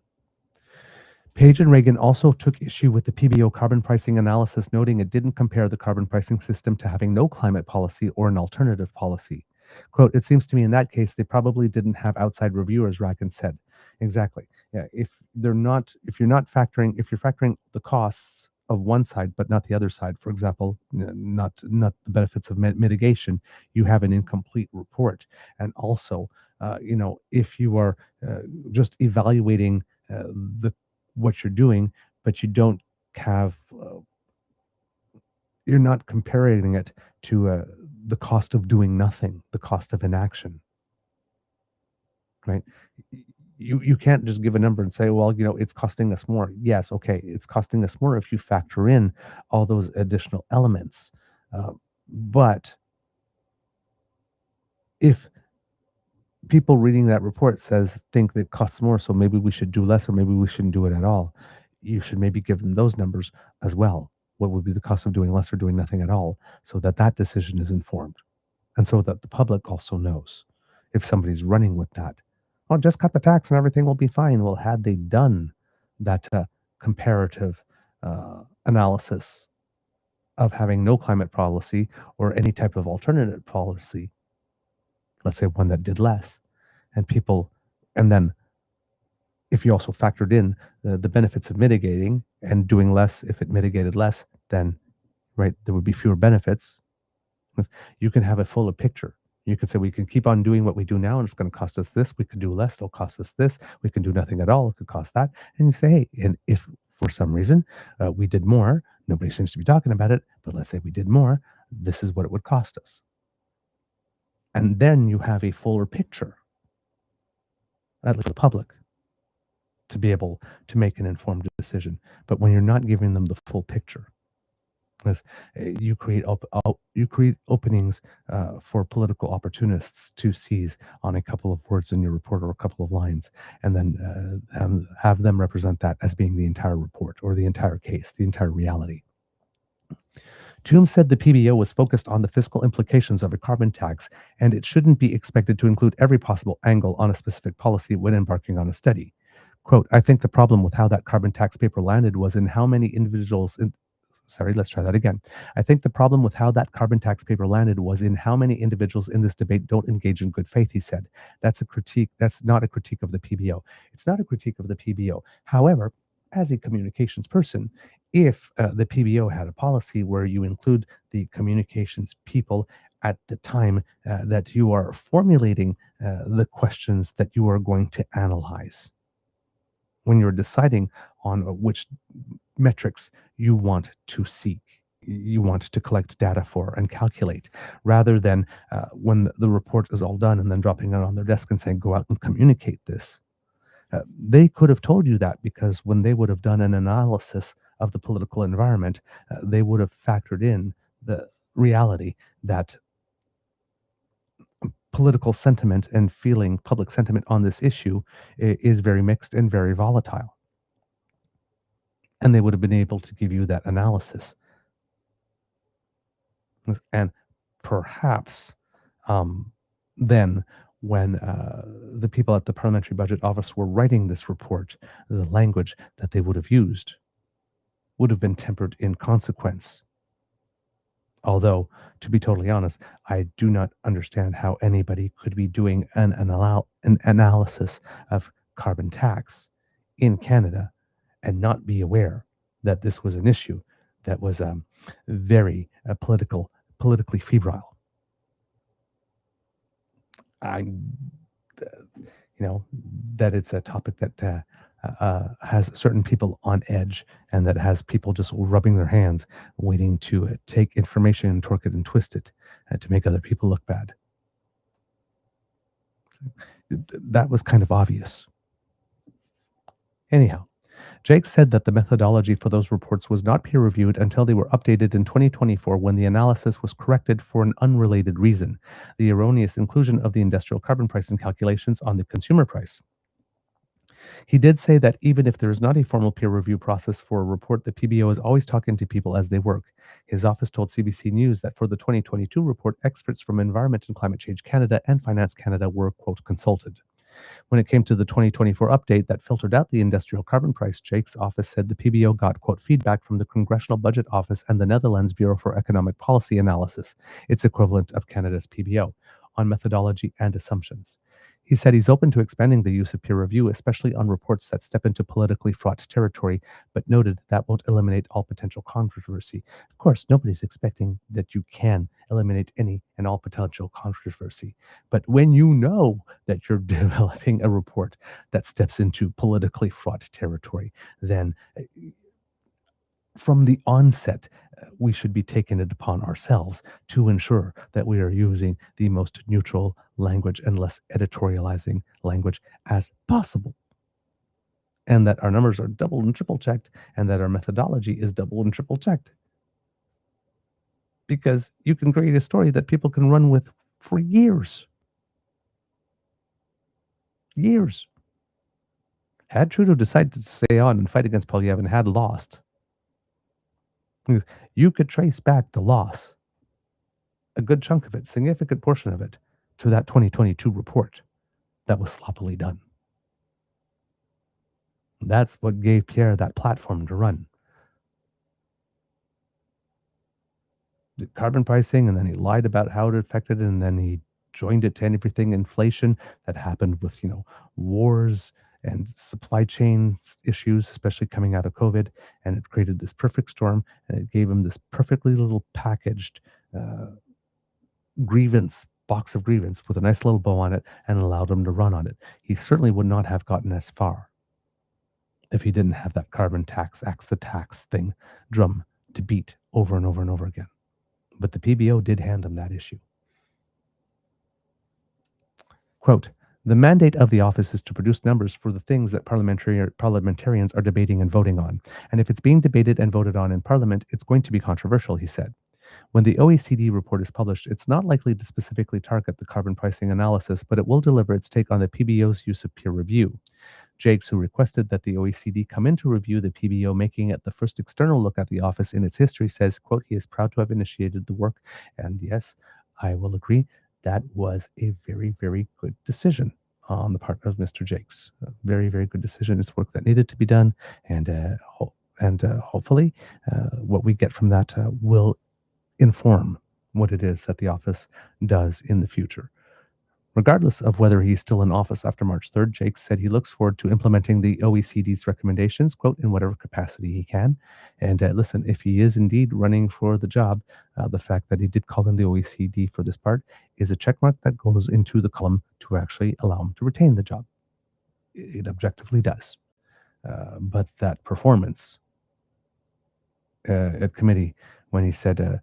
Speaker 2: Page and Reagan also took issue with the PBO carbon pricing analysis, noting it didn't compare the carbon pricing system to having no climate policy or an alternative policy. Quote, it seems to me in that case, they probably didn't have outside reviewers, Reagan said. Exactly. Yeah. If you're factoring the costs of one side, but not the other side, for example, not the benefits of mitigation, you have an incomplete report. And also, if you are just evaluating the what you're doing, but you don't have, you're not comparing it to the cost of doing nothing, the cost of inaction, right? You can't just give a number and say, well, it's costing us more. Yes, okay, it's costing us more if you factor in all those additional elements. But if people reading that report think that it costs more, so maybe we should do less or maybe we shouldn't do it at all, you should maybe give them those numbers as well. What would be the cost of doing less or doing nothing at all, so that that decision is informed, and so that the public also knows if somebody's running with that. Oh, just cut the tax and everything will be fine. Well, had they done that comparative analysis of having no climate policy or any type of alternative policy, let's say one that did less, and people, and then if you also factored in the benefits of mitigating and doing less, if it mitigated less, then right, there would be fewer benefits. You can have a fuller picture. You could say we can keep on doing what we do now and it's going to cost us this. We could do less, it'll cost us this. We can do nothing at all, it could cost that. And you say, hey, and if for some reason we did more, nobody seems to be talking about it, but let's say we did more, this is what it would cost us. And then you have a fuller picture, at least the public, to be able to make an informed decision. But when you're not giving them the full picture, because you create openings for political opportunists to seize on a couple of words in your report or a couple of lines, and then have them represent that as being the entire report or the entire case, the entire reality. Toom said the PBO was focused on the fiscal implications of a carbon tax, and it shouldn't be expected to include every possible angle on a specific policy when embarking on a study. Quote, I think the problem with how that carbon tax paper landed was in how many individuals let's try that again. I think the problem with how that carbon tax paper landed was in how many individuals in this debate don't engage in good faith, he said. That's a critique. That's not a critique of the PBO. It's not a critique of the PBO. However, as a communications person, if the PBO had a policy where you include the communications people at the time that you are formulating the questions that you are going to analyze, when you're deciding on which metrics you want to seek, you want to collect data for and calculate, rather than when the report is all done and then dropping it on their desk and saying, go out and communicate this. They could have told you that, because when they would have done an analysis of the political environment, they would have factored in the reality that political sentiment and public sentiment on this issue is very mixed and very volatile. And they would have been able to give you that analysis. And perhaps then when the people at the Parliamentary Budget Office were writing this report, the language that they would have used would have been tempered in consequence. Although, to be totally honest, I do not understand how anybody could be doing an analysis of carbon tax in Canada and not be aware that this was an issue that was very politically febrile. I, that it's a topic that has certain people on edge, and that has people just rubbing their hands, waiting to take information and torque it and twist it to make other people look bad. That was kind of obvious. Anyhow, Jake said that the methodology for those reports was not peer-reviewed until they were updated in 2024 when the analysis was corrected for an unrelated reason, the erroneous inclusion of the industrial carbon price in calculations on the consumer price. He did say that even if there is not a formal peer review process for a report, the PBO is always talking to people as they work. His office told CBC News that for the 2022 report, experts from Environment and Climate Change Canada and Finance Canada were, quote, consulted. When it came to the 2024 update that filtered out the industrial carbon price, Jake's office said the PBO got, quote, feedback from the Congressional Budget Office and the Netherlands Bureau for Economic Policy Analysis, its equivalent of Canada's PBO, on methodology and assumptions. He said he's open to expanding the use of peer review, especially on reports that step into politically fraught territory, but noted that won't eliminate all potential controversy. Of course, nobody's expecting that you can eliminate any and all potential controversy. But when you know that you're developing a report that steps into politically fraught territory, then from the onset, we should be taking it upon ourselves to ensure that we are using the most neutral language and less editorializing language as possible. And that our numbers are double and triple checked, and that our methodology is double and triple checked. Because you can create a story that people can run with for years. Years. Had Trudeau decided to stay on and fight against Polyev and had lost, you could trace back the loss, a good chunk of it, significant portion of it, to that 2022 report that was sloppily done. That's what gave Pierre that platform to run. The carbon pricing, and then he lied about how it affected it, and then he joined it to everything inflation that happened with, wars and supply chain issues, especially coming out of COVID, and it created this perfect storm, and it gave him this perfectly little packaged box of grievance with a nice little bow on it, and allowed him to run on it. He certainly would not have gotten as far if he didn't have that carbon tax, axe the tax thing drum to beat over and over and over again. But the PBO did hand him that issue. Quote, the mandate of the office is to produce numbers for the things that parliamentarians are debating and voting on. And if it's being debated and voted on in Parliament, it's going to be controversial, he said. When the OECD report is published, it's not likely to specifically target the carbon pricing analysis, but it will deliver its take on the PBO's use of peer review. Jakes, who requested that the OECD come in to review the PBO, making it the first external look at the office in its history, says, quote, he is proud to have initiated the work. And yes, I will agree, that was a very, very good decision on the part of Mr. Jakes. A very, very good decision. It's work that needed to be done, and hopefully what we get from that will inform what it is that the office does in the future. Regardless of whether he's still in office after March 3rd, Jakes said he looks forward to implementing the OECD's recommendations, quote, in whatever capacity he can. And listen, if he is indeed running for the job, the fact that he did call in the OECD for this part is a checkmark that goes into the column to actually allow him to retain the job. It objectively does. But that performance at committee, when he said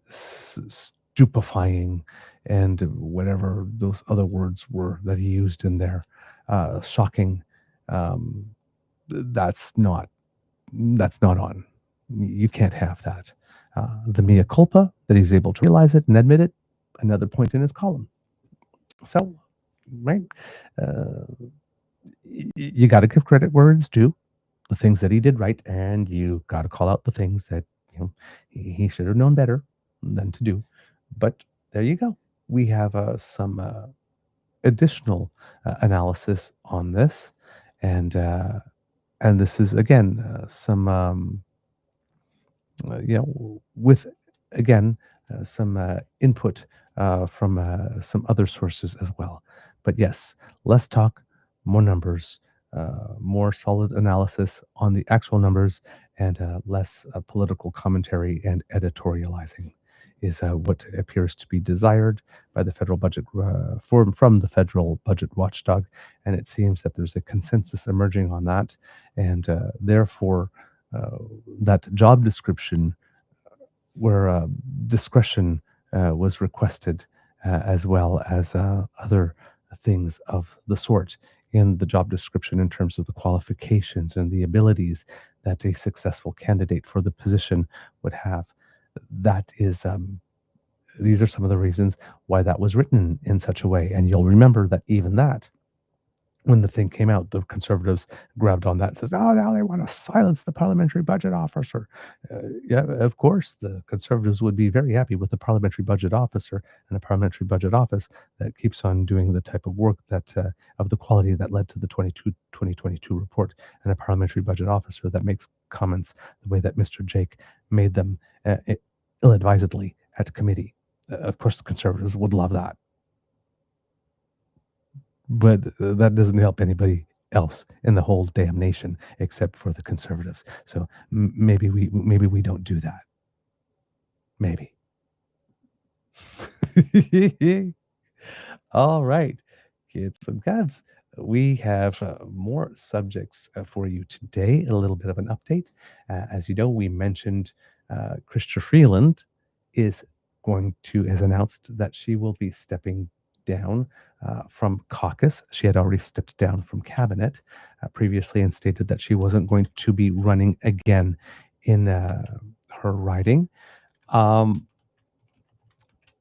Speaker 2: stupefying and whatever those other words were that he used in there, shocking, that's not on. You can't have that. The mea culpa, that he's able to realize it and admit it, another point in his column. So, right, you got to give credit where it's due, the things that he did right, and you got to call out the things that he should have known better than to do. But there you go. We have some additional analysis on this, and this is again some with again some input from some other sources as well. But yes, less talk, more numbers. more solid analysis on the actual numbers and less political commentary and editorializing is what appears to be desired by the federal budget from the federal budget watchdog, and it seems that there's a consensus emerging on that, and therefore uh, that job description where discretion was requested, as well as other things of the sort in the job description in terms of the qualifications and the abilities that a successful candidate for the position would have. That is, these are some of the reasons why that was written in such a way. And you'll remember that even that when the thing came out, the Conservatives grabbed on that and says, "Oh, now they want to silence the Parliamentary Budget Officer." Yeah, of course, the Conservatives would be very happy with the Parliamentary Budget Officer and a Parliamentary Budget Office that keeps on doing the type of work that of the quality that led to the 2022 report, and a Parliamentary Budget Officer that makes comments the way that Mr. Jake made them ill-advisedly at committee. Of course, the Conservatives would love that. But that doesn't help anybody else in the whole damn nation except for the Conservatives. So maybe we don't do that. Maybe. All right, kids and cubs. We have more subjects for you today. A little bit of an update. As you know, we mentioned Chrystia Freeland is has announced that she will be stepping down from caucus. She had already stepped down from cabinet previously and stated that she wasn't going to be running again in her riding. Um,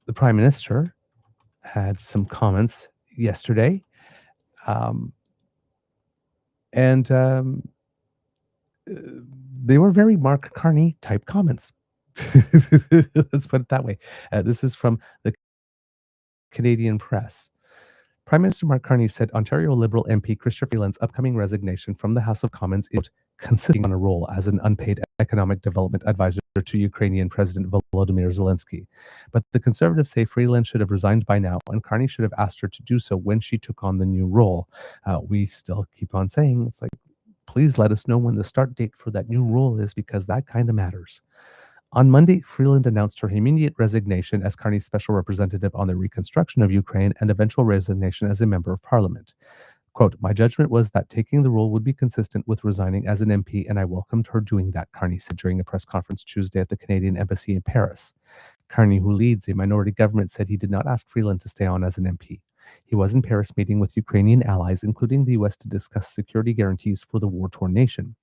Speaker 2: the Prime Minister had some comments yesterday, um, and they were very Mark Carney type comments. Let's put it that way. This is from the Canadian Press. Prime Minister Mark Carney said Ontario Liberal MP Chrystia Freeland's upcoming resignation from the House of Commons is consisting on a role as an unpaid economic development advisor to Ukrainian President Volodymyr Zelensky. But the Conservatives say Freeland should have resigned by now, and Carney should have asked her to do so when she took on the new role. We still keep on saying, it's like, please let us know when the start date for that new role is, because that kind of matters. On Monday, Freeland announced her immediate resignation as Carney's special representative on the reconstruction of Ukraine and eventual resignation as a member of parliament. Quote, "My judgment was that taking the role would be consistent with resigning as an MP, and I welcomed her doing that," Carney said during a press conference Tuesday at the Canadian Embassy in Paris. Carney, who leads a minority government, said he did not ask Freeland to stay on as an MP. He was in Paris meeting with Ukrainian allies, including the US, to discuss security guarantees for the war-torn nation.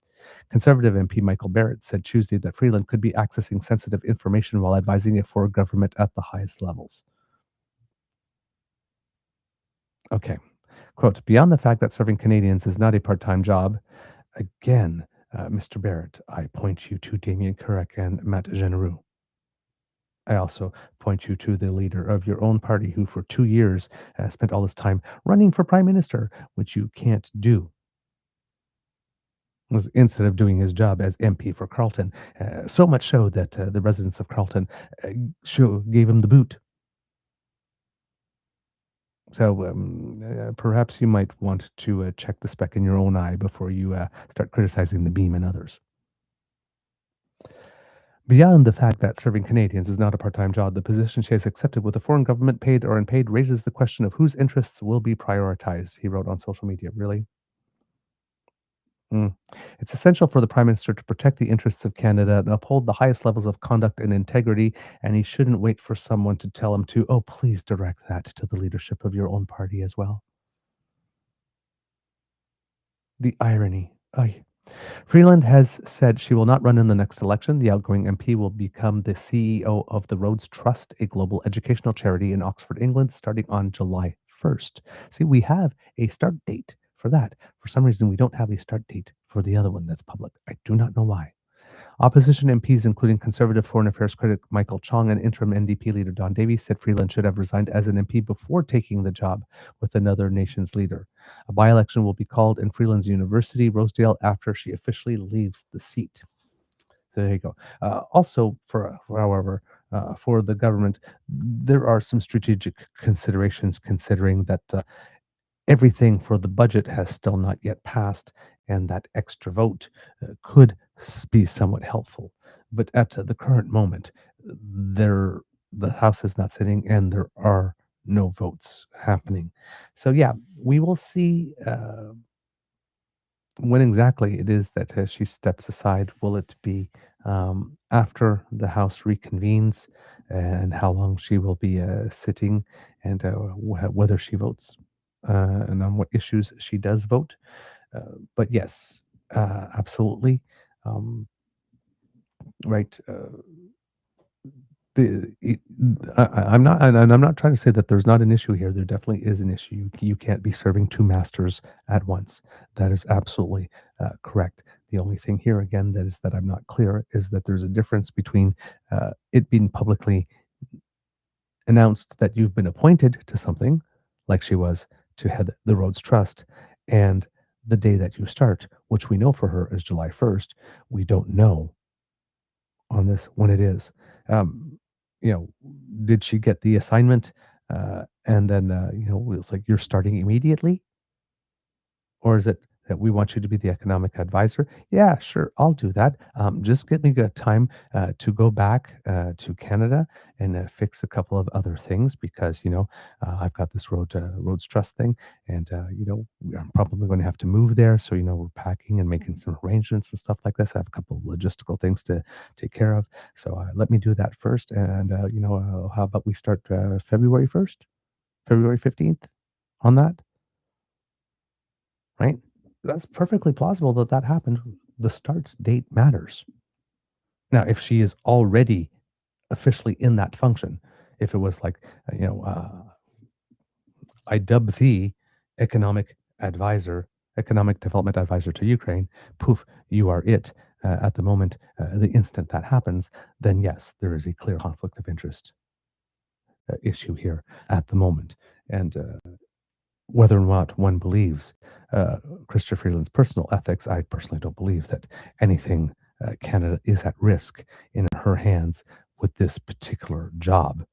Speaker 2: Conservative MP Michael Barrett said Tuesday that Freeland could be accessing sensitive information while advising a foreign government at the highest levels. Okay. Quote, "Beyond the fact that serving Canadians is not a part-time job," again, Mr. Barrett, I point you to Damien Carrick and Matt Genereux. I also point you to the leader of your own party who for 2 years spent all his time running for prime minister, which you can't do. Was instead of doing his job as MP for Carleton, so much so that the residents of Carleton gave him the boot. So perhaps you might want to check the speck in your own eye before you start criticizing the beam in others. Beyond the fact that serving Canadians is not a part-time job, the position she has accepted with a foreign government, paid or unpaid, raises the question of whose interests will be prioritized, he wrote on social media. Really? Mm. It's essential for the Prime Minister to protect the interests of Canada and uphold the highest levels of conduct and integrity, and he shouldn't wait for someone to tell him to, oh, please direct that to the leadership of your own party as well. The irony. Ay. Freeland has said she will not run in the next election. The outgoing MP will become the CEO of the Rhodes Trust, a global educational charity in Oxford, England, starting on July 1st. See, we have a start date for that. For some reason, we don't have a start date for the other one that's public. I do not know why. Opposition MPs, including Conservative Foreign Affairs critic Michael Chong and interim NDP leader Don Davies, said Freeland should have resigned as an MP before taking the job with another nation's leader. A by-election will be called in Freeland's university, Rosedale, after she officially leaves the seat. So there you go. Also, however, for the government, there are some strategic considerations considering that everything for the budget has still not yet passed, and that extra vote could be somewhat helpful. But at the current moment, there the House is not sitting, and there are no votes happening. So yeah, we will see when exactly it is that she steps aside. Will it be after the House reconvenes, and how long she will be sitting, and whether she votes, and on what issues she does vote? But yes, absolutely. Um, right. I'm not, and I'm not trying to say that there's not an issue here. There definitely is an issue. You can't be serving two masters at once. That is absolutely correct. The only thing here, again, that I'm not clear is that there's a difference between it being publicly announced that you've been appointed to something, like she was to head the Rhodes Trust, and the day that you start, which we know for her is July 1st. We don't know on this when it is. Um, you know, did she get the assignment, and then it's like you're starting immediately, or is it that we want you to be the economic advisor? Yeah, sure, I'll do that. Just get me good time to go back to Canada and fix a couple of other things because I've got this Rhodes Trust thing, and I'm probably going to have to move there. So we're packing and making some arrangements and stuff like this. I have a couple of logistical things to take care of. So let me do that first, and how about we start February 1st, February 15th on that, right? That's perfectly plausible that that happened. The start date matters. Now, if she is already officially in that function, if it was like, I dub thee economic advisor, economic development advisor to Ukraine, poof, you are it at the moment, the instant that happens, then yes, there is a clear conflict of interest issue here at the moment. And whether or not one believes Chrystia Freeland's personal ethics, I personally don't believe that anything Canada is at risk in her hands with this particular job.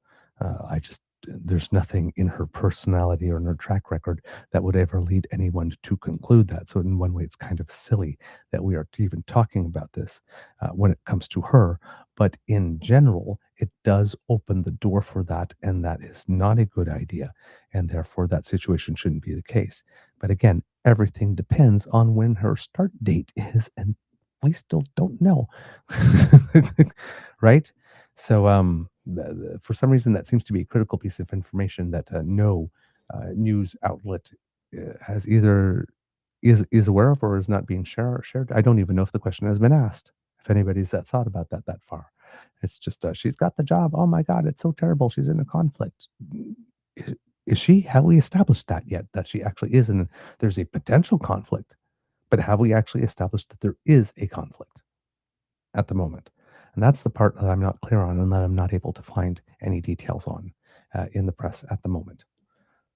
Speaker 2: There's nothing in her personality or in her track record that would ever lead anyone to conclude that. So, in one way, it's kind of silly that we are even talking about this when it comes to her. But in general, it does open the door for that, and that is not a good idea, and therefore that situation shouldn't be the case. But again, everything depends on when her start date is, and we still don't know. Right? So for some reason that seems to be a critical piece of information that no news outlet has either is aware of or is not being shared. I don't even know if the question has been asked, if anybody's thought about that far. It's just she's got the job. Oh my God, it's so terrible. She's in a conflict. Is, is she? Have we established that yet? That she actually is in? There's a potential conflict, but have we actually established that there is a conflict at the moment? And that's the part that I'm not clear on, and that I'm not able to find any details on in the press at the moment.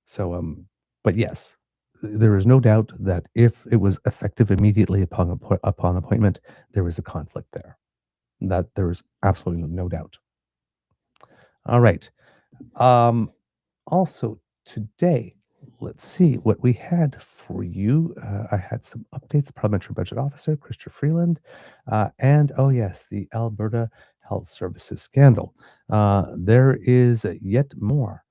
Speaker 2: So, but yes, there is no doubt that if it was effective immediately upon appointment, there was a conflict there. That there is absolutely no doubt. All right. Um, Also today, let's see what we had for you. I had some updates. Parliamentary Budget Officer Chrystia Freeland, and oh yes, the Alberta Health Services scandal. There is yet more.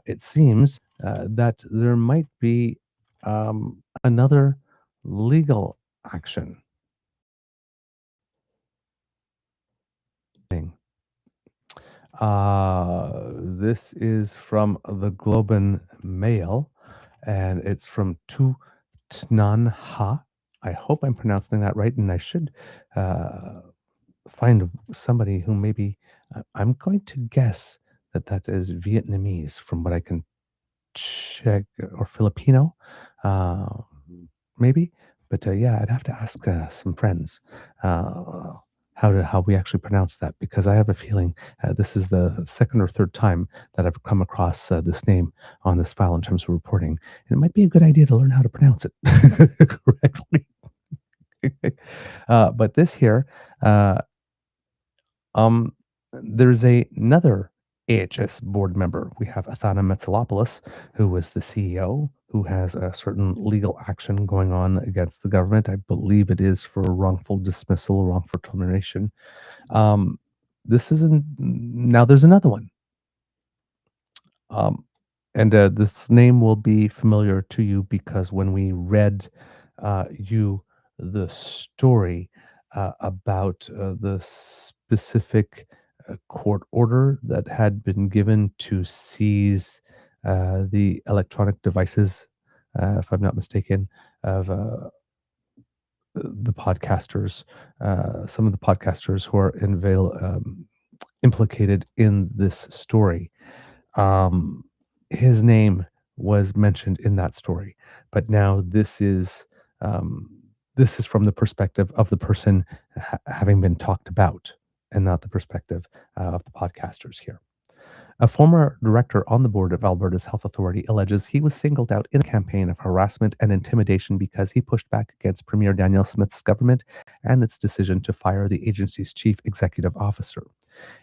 Speaker 2: It seems that there might be another legal action. This is from the Globe and Mail, and it's from Tu Tnan Ha. I hope I'm pronouncing that right, and I should find somebody who maybe I'm going to guess that that is Vietnamese, from what I can check, or Filipino, uh, maybe. But yeah, I'd have to ask some friends how we actually pronounce that, because I have a feeling this is the second or third time that I've come across this name on this file in terms of reporting, and it might be a good idea to learn how to pronounce it correctly. But this here, uh, um, there's another AHS board member. We have Athana Metsalopoulos, who was the CEO, who has a certain legal action going on against the government. I believe it is for wrongful dismissal, wrongful termination. Um, this isn't now. There's another one, um, and this name will be familiar to you because when we read you the story about the specific court order that had been given to seize the electronic devices, if I'm not mistaken, of the podcasters, some of the podcasters who are implicated in this story. Um, his name was mentioned in that story, but now um, this is from the perspective of the person having been talked about, and not the perspective of the podcasters here. A former director on the board of Alberta's Health Authority alleges he was singled out in a campaign of harassment and intimidation because he pushed back against Premier Danielle Smith's government and its decision to fire the agency's chief executive officer.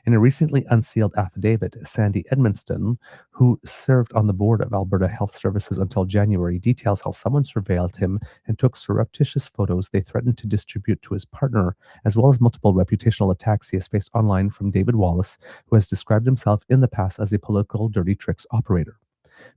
Speaker 2: In a recently unsealed affidavit, Sandy Edmonston, who served on the board of Alberta Health Services until January, details how someone surveilled him and took surreptitious photos they threatened to distribute to his partner, as well as multiple reputational attacks he has faced online from David Wallace, who has described himself in the past as a political dirty tricks operator.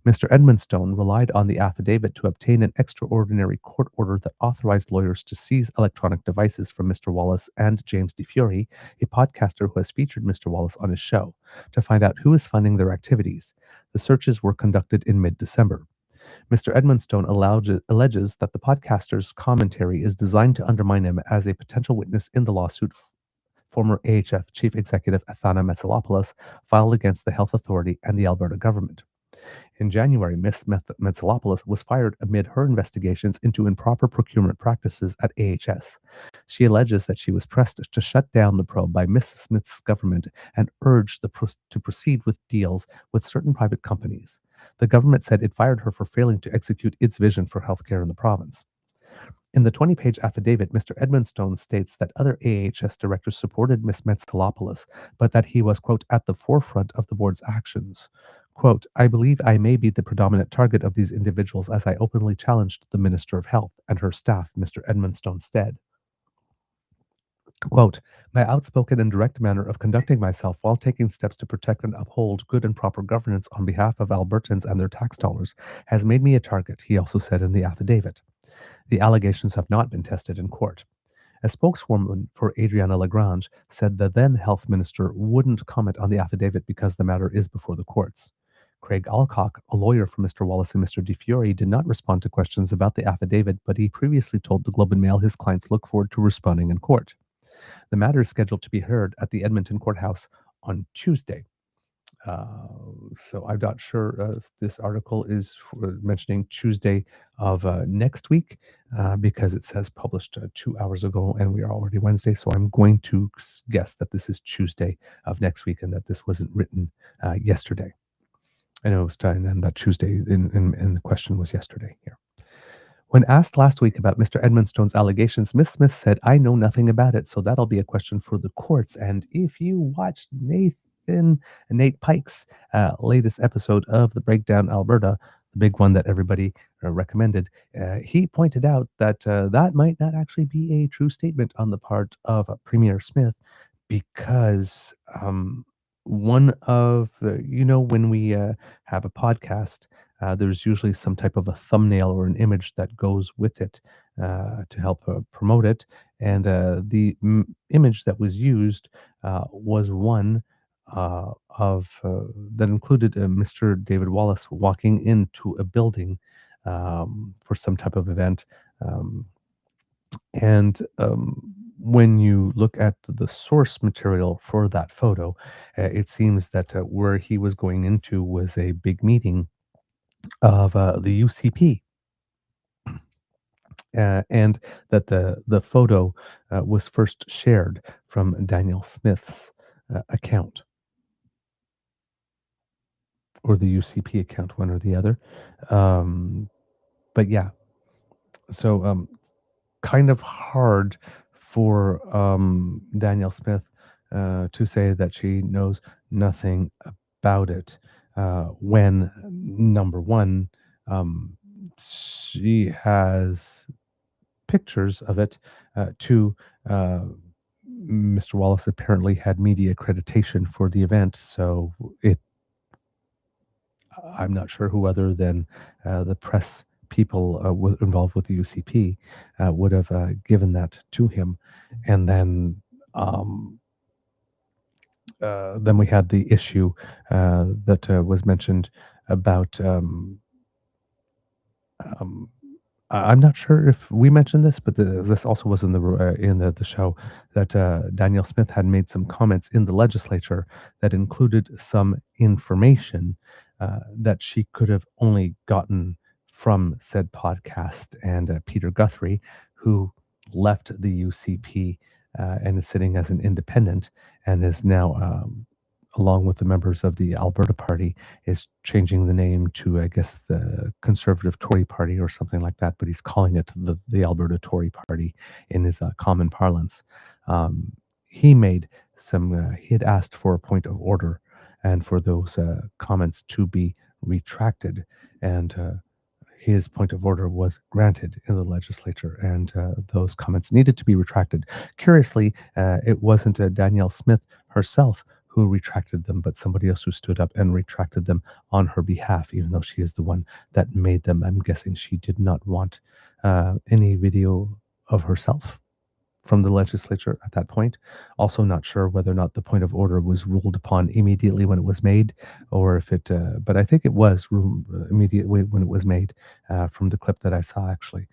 Speaker 2: Mr. Edmondstone relied on the affidavit to obtain an extraordinary court order that authorized lawyers to seize electronic devices from Mr. Wallace and James DeFury, a podcaster who has featured Mr. Wallace on his show, to find out who is funding their activities. The searches were conducted in mid-December. Mr. Edmondstone alleges that the podcaster's commentary is designed to undermine him as a potential witness in the lawsuit former AHF Chief Executive Athana Metsalopoulos filed against the Health Authority and the Alberta government. In January, Ms. Metsalopoulos was fired amid her investigations into improper procurement practices at AHS. She alleges that she was pressed to shut down the probe by Ms. Smith's government and urged to proceed with deals with certain private companies. The government said it fired her for failing to execute its vision for healthcare in the province. In the 20-page affidavit, Mr. Edmondstone states that other AHS directors supported Ms. Metsalopoulos, but that he was, quote, at the forefront of the board's actions. Quote, I believe I may be the predominant target of these individuals as I openly challenged the Minister of Health and her staff, Mr. Edmondstone said. Quote, my outspoken and direct manner of conducting myself while taking steps to protect and uphold good and proper governance on behalf of Albertans and their tax dollars has made me a target, he also said in the affidavit. The allegations have not been tested in court. A spokeswoman for Adriana Lagrange said the then health minister wouldn't comment on the affidavit because the matter is before the courts. Craig Alcock, a lawyer for Mr. Wallace and Mr. DeFury, did not respond to questions about the affidavit, but he previously told the Globe and Mail his clients look forward to responding in court. The matter is scheduled to be heard at the Edmonton Courthouse on Tuesday. So I'm not sure if this article is mentioning Tuesday of next week because it says published 2 hours ago and we are already Wednesday. So I'm going to guess that this is Tuesday of next week and that this wasn't written yesterday. I know it was done and that Tuesday in the question was yesterday here. When asked last week about Mr. Edmondstone's allegations, Ms. Smith said, I know nothing about it, so that'll be a question for the courts. And if you watched Nate Pike's latest episode of The Breakdown Alberta, the big one that everybody recommended, he pointed out that that might not actually be a true statement on the part of Premier Smith because one of, when we have a podcast, there's usually some type of a thumbnail or an image that goes with it to help promote it. And the image that was used was one that included Mr. David Wallace walking into a building for some type of event. And when you look at the source material for that photo, it seems that where he was going into was a big meeting of the UCP, and that the photo was first shared from Daniel Smith's account or the UCP account, one or the other. But yeah, so kind of hard for Danielle Smith to say that she knows nothing about it when, number one, um, she has pictures of it. Two, Mr. Wallace apparently had media accreditation for the event, so it I'm not sure who other than the press people involved with the UCP would have given that to him. And um, then we had the issue that was mentioned about um, I'm not sure if we mentioned this, but this also was in the show that Danielle Smith had made some comments in the legislature that included some information that she could have only gotten from said podcast and Peter Guthrie, who left the UCP and is sitting as an independent and is now along with the members of the Alberta Party, is changing the name to, I guess, the Conservative Tory Party or something like that, but he's calling it the Alberta Tory Party in his common parlance. He made he had asked for a point of order and for those comments to be retracted. And his point of order was granted in the legislature, and those comments needed to be retracted. Curiously, it wasn't Danielle Smith herself who retracted them, but somebody else who stood up and retracted them on her behalf, even though she is the one that made them. I'm guessing she did not want any video of herself from the legislature at that point. Also, not sure whether or not the point of order was ruled upon immediately when it was made, or if it. But I think it was ruled immediately when it was made from the clip that I saw. Actually,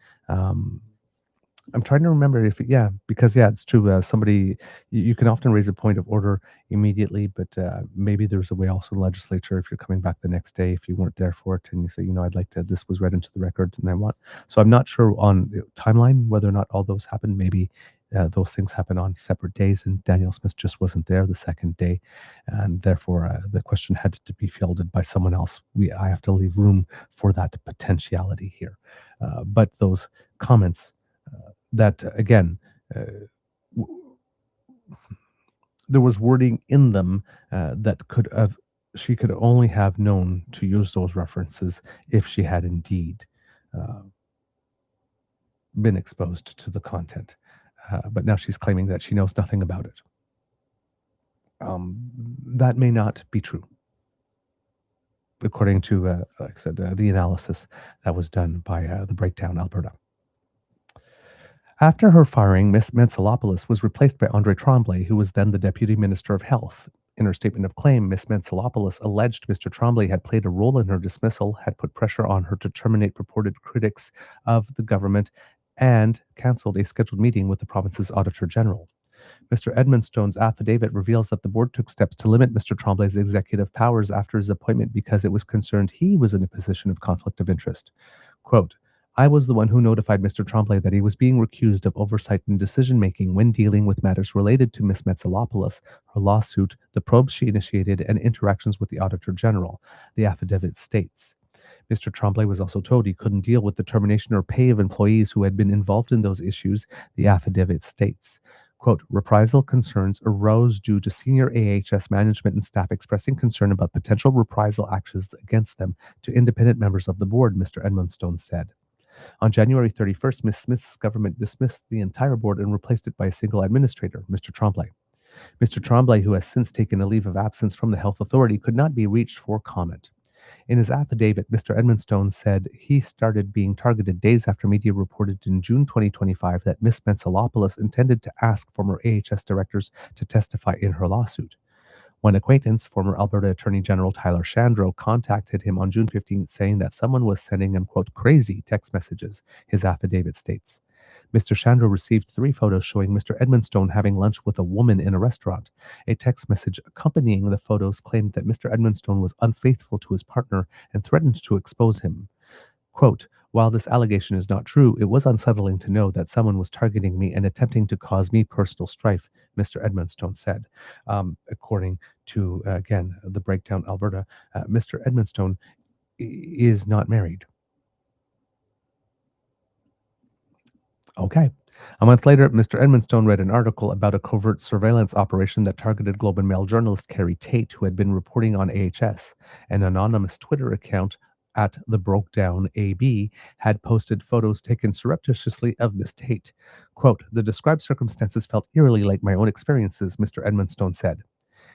Speaker 2: I'm trying to remember if yeah, because yeah, it's true. Somebody you can often raise a point of order immediately, but maybe there's a way also in the legislature if you're coming back the next day if you weren't there for it and you say, I'd like to. This was read into the record, and I want. So I'm not sure on the timeline whether or not all those happened. Maybe those things happen on separate days, and Daniel Smith just wasn't there the second day, and therefore the question had to be fielded by someone else. I have to leave room for that potentiality here, but those comments that again, w- there was wording in them that she could only have known to use those references if she had indeed uh, been exposed to the content. But now she's claiming that she knows nothing about it. That may not be true, according to, like I said, the analysis that was done by the Breakdown Alberta. After her firing, Ms. Mentzelopoulos was replaced by Andre Tremblay, who was then the Deputy Minister of Health. In her statement of claim, Ms. Mentzelopoulos alleged Mr. Tremblay had played a role in her dismissal, had put pressure on her to terminate purported critics of the government, and cancelled a scheduled meeting with the province's Auditor General. Mr. Edmonstone's affidavit reveals that the board took steps to limit Mr. Tremblay's executive powers after his appointment because it was concerned he was in a position of conflict of interest. Quote, I was the one who notified Mr. Tremblay that he was being recused of oversight and decision-making when dealing with matters related to Ms. Mentzelopoulos, her lawsuit, the probes she initiated, and interactions with the Auditor General, the affidavit states. Mr. Tremblay was also told he couldn't deal with the termination or pay of employees who had been involved in those issues, the affidavit states. Quote, reprisal concerns arose due to senior AHS management and staff expressing concern about potential reprisal actions against them to independent members of the board, Mr. Edmonstone said. On January 31st, Ms. Smith's government dismissed the entire board and replaced it by a single administrator, Mr. Tremblay. Mr. Tremblay, who has since taken a leave of absence from the health authority, could not be reached for comment. In his affidavit, Mr. Edmonstone said he started being targeted days after media reported in June 2025 that Ms. Mentzelopoulos intended to ask former AHS directors to testify in her lawsuit. One acquaintance, former Alberta Attorney General Tyler Shandro, contacted him on June 15th saying that someone was sending him, quote, crazy text messages, his affidavit states. Mr. Shandro received 3 photos showing Mr. Edmonstone having lunch with a woman in a restaurant. A text message accompanying the photos claimed that Mr. Edmonstone was unfaithful to his partner and threatened to expose him. Quote, while this allegation is not true, it was unsettling to know that someone was targeting me and attempting to cause me personal strife, Mr. Edmonstone said. According to, again, the Breakdown Alberta, Mr. Edmonstone is not married. Okay. A month later, Mr. Edmonstone read an article about a covert surveillance operation that targeted Globe and Mail journalist Carrie Tate, who had been reporting on AHS. An anonymous Twitter account at the Broke Down AB had posted photos taken surreptitiously of Miss Tate. Quote, "The described circumstances felt eerily like my own experiences," Mr. Edmonstone said.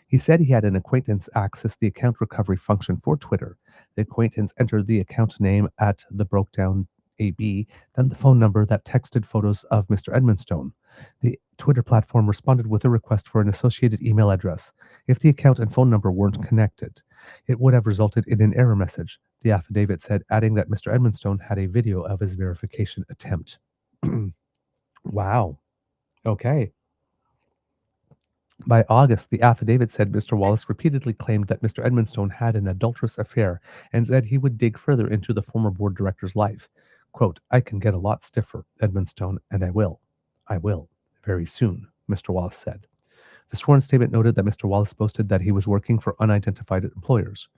Speaker 2: He said he had an acquaintance access the account recovery function for Twitter. The acquaintance entered the account name at the Broke Down AB, then the phone number that texted photos of Mr. Edmonstone. The Twitter platform responded with a request for an associated email address. If the account and phone number weren't connected, it would have resulted in an error message, the affidavit said, adding that Mr. Edmonstone had a video of his verification attempt. Wow. Okay. By August, the affidavit said Mr. Wallace repeatedly claimed that Mr. Edmonstone had an adulterous affair and said he would dig further into the former board director's life. Quote, "I can get a lot stiffer, Edmonstone, and I will. I will. Very soon," Mr. Wallace said. The sworn statement noted that Mr. Wallace boasted that he was working for unidentified employers.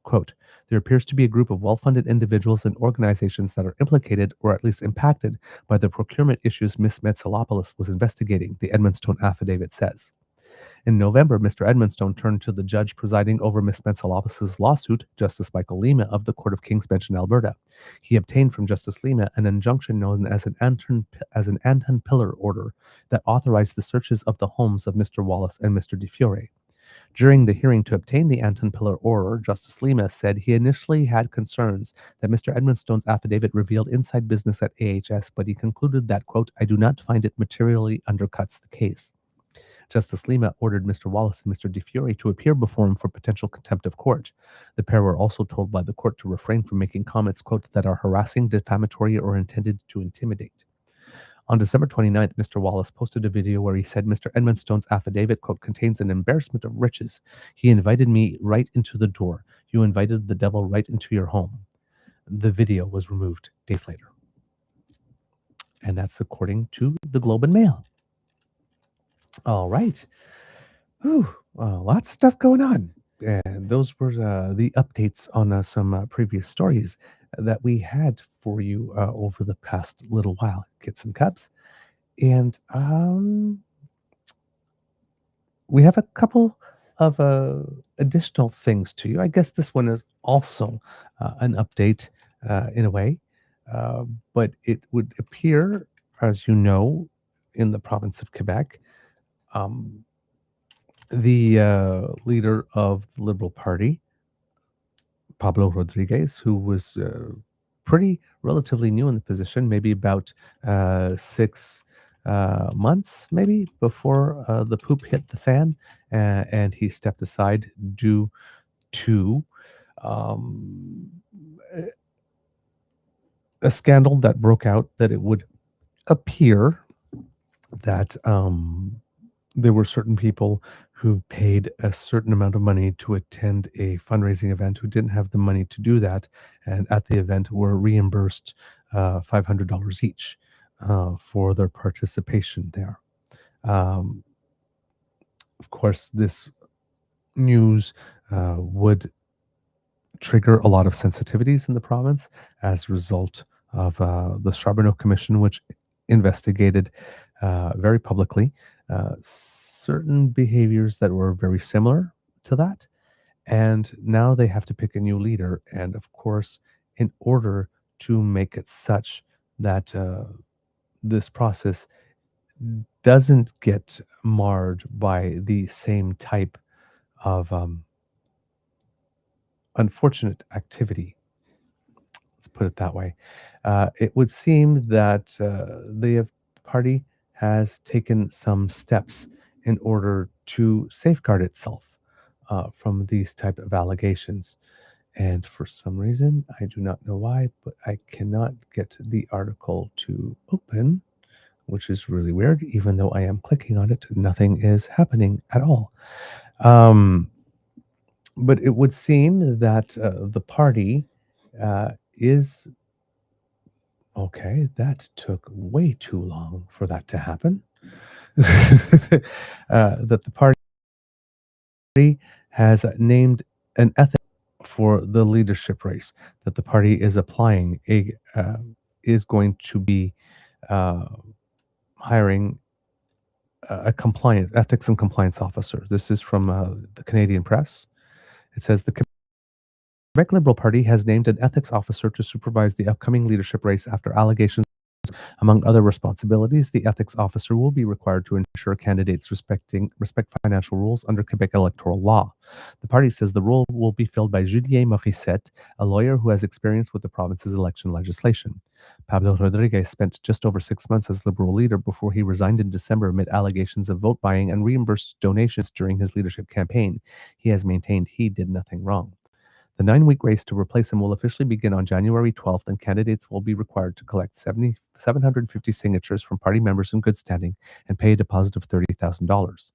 Speaker 2: Quote, "There appears to be a group of well-funded individuals and organizations that are implicated or at least impacted by the procurement issues Ms. Metsalopoulos was investigating," the Edmonstone affidavit says. In November, Mr. Edmonstone turned to the judge presiding over Ms. Metsalopoulos' lawsuit, Justice Michael Lima of the Court of King's Bench in Alberta. He obtained from Justice Lima an injunction known as an Anton Pillar order that authorized the searches of the homes of Mr. Wallace and Mr. DeFiore. During the hearing to obtain the Anton Pillar order, Justice Lima said he initially had concerns that Mr. Edmonstone's affidavit revealed inside business at AHS, but he concluded that, quote, "I do not find it materially undercuts the case." Justice Lima ordered Mr. Wallace and Mr. DeFiore to appear before him for potential contempt of court. The pair were also told by the court to refrain from making comments, quote, "that are harassing, defamatory, or intended to intimidate." On December 29th, Mr. Wallace posted a video where he said Mr. Edmonstone's affidavit, quote, "contains an embarrassment of riches. He invited me right into the door. You invited the devil right into your home." The video was removed days later. And that's according to the Globe and Mail. All right. Whew, lots of stuff going on. And those were the updates on some previous stories that we had for you over the past little while, kits and cubs. And we have a couple of additional things to you. I guess this one is also an update in a way, but it would appear, as you know, in the province of Quebec, the leader of the Liberal Party, Pablo Rodriguez, who was pretty relatively new in the position, maybe about 6 months, maybe before the poop hit the fan, and he stepped aside due to a scandal that broke out that it would appear that there were certain people who paid a certain amount of money to attend a fundraising event who didn't have the money to do that, and at the event were reimbursed $500 each for their participation there. Of course, this news would trigger a lot of sensitivities in the province as a result of the Charbonneau Commission, which investigated very publicly certain behaviors that were very similar to that. And now they have to pick a new leader. And of course, in order to make it such that this process doesn't get marred by the same type of unfortunate activity, let's put it that way, it would seem that the party has taken some steps in order to safeguard itself from these type of allegations. And for some reason, I do not know why, but I cannot get the article to open, which is really weird. Even though I am clicking on it, nothing is happening at all. But it would seem that the party is... Okay, that took way too long for that to happen. That the party has named an ethic for the leadership race that the party is applying is going to be hiring a compliance ethics and compliance officer. This is from the Canadian Press. It says the Quebec Liberal Party has named an ethics officer to supervise the upcoming leadership race after allegations. Among other responsibilities, the ethics officer will be required to ensure candidates respect financial rules under Quebec electoral law. The party says the role will be filled by Julien Morissette, a lawyer who has experience with the province's election legislation. Pablo Rodriguez spent just over 6 months as Liberal leader before he resigned in December amid allegations of vote buying and reimbursed donations during his leadership campaign. He has maintained he did nothing wrong. The 9-week race to replace him will officially begin on January 12th, and candidates will be required to collect 750 signatures from party members in good standing and pay a deposit of $30,000.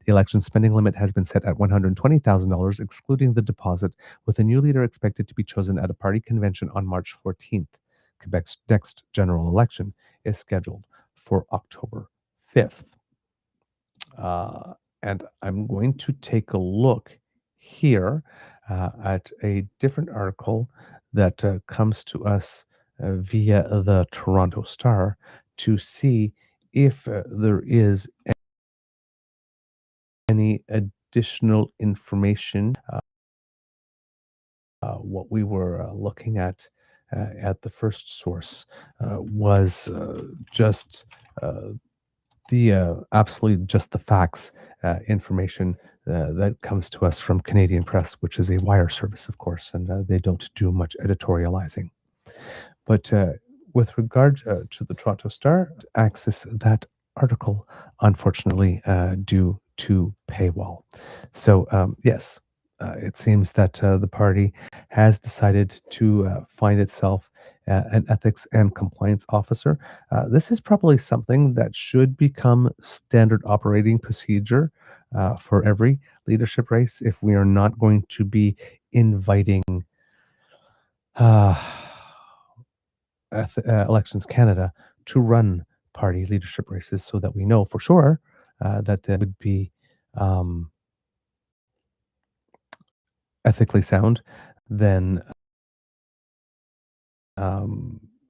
Speaker 2: The election spending limit has been set at $120,000, excluding the deposit, with a new leader expected to be chosen at a party convention on March 14th. Quebec's next general election is scheduled for October 5th. And I'm going to take a look here at a different article that comes to us via the Toronto Star to see if there is any additional information. What we were looking at the first source was just absolutely just the facts information that comes to us from Canadian Press, which is a wire service, of course, and they don't do much editorializing. But with regard to the Toronto Star, access that article, unfortunately, due to paywall. So, yes, it seems that the party has decided to find itself an ethics and compliance officer. This is probably something that should become standard operating procedure for every leadership race if we are not going to be inviting uh, Elections Canada to run party leadership races so that we know for sure that they would be ethically sound, then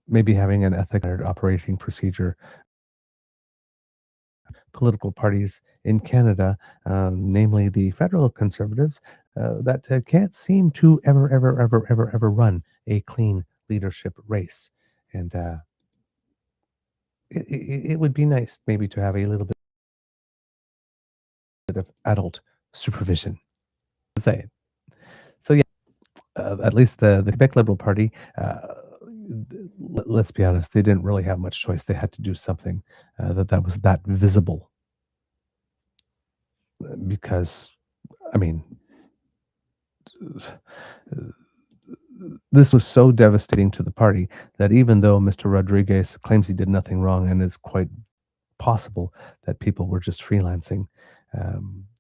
Speaker 2: maybe having an ethical operating procedure. Political parties in Canada, namely the federal Conservatives, that can't seem to ever run a clean leadership race. And it would be nice maybe to have a little bit of adult supervision. Say it. So yeah, at least the Quebec Liberal Party, let's be honest, they didn't really have much choice. They had to do something that was that visible, because, I mean, this was so devastating to the party that even though Mr. Rodriguez claims he did nothing wrong, and it's quite possible that people were just freelancing,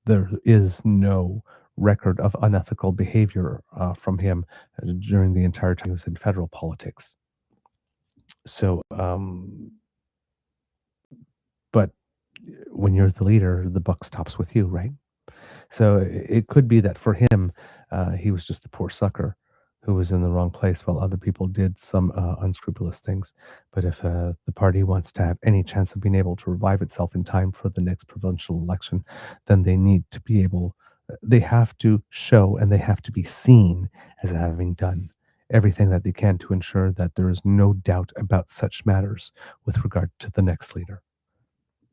Speaker 2: there is no record of unethical behavior from him during the entire time he was in federal politics. So, but when you're the leader, the buck stops with you, right? So it could be that for him, he was just the poor sucker who was in the wrong place while other people did some unscrupulous things. But if the party wants to have any chance of being able to revive itself in time for the next provincial election, then they need to be able, they have to show and they have to be seen as having done everything that they can to ensure that there is no doubt about such matters with regard to the next leader.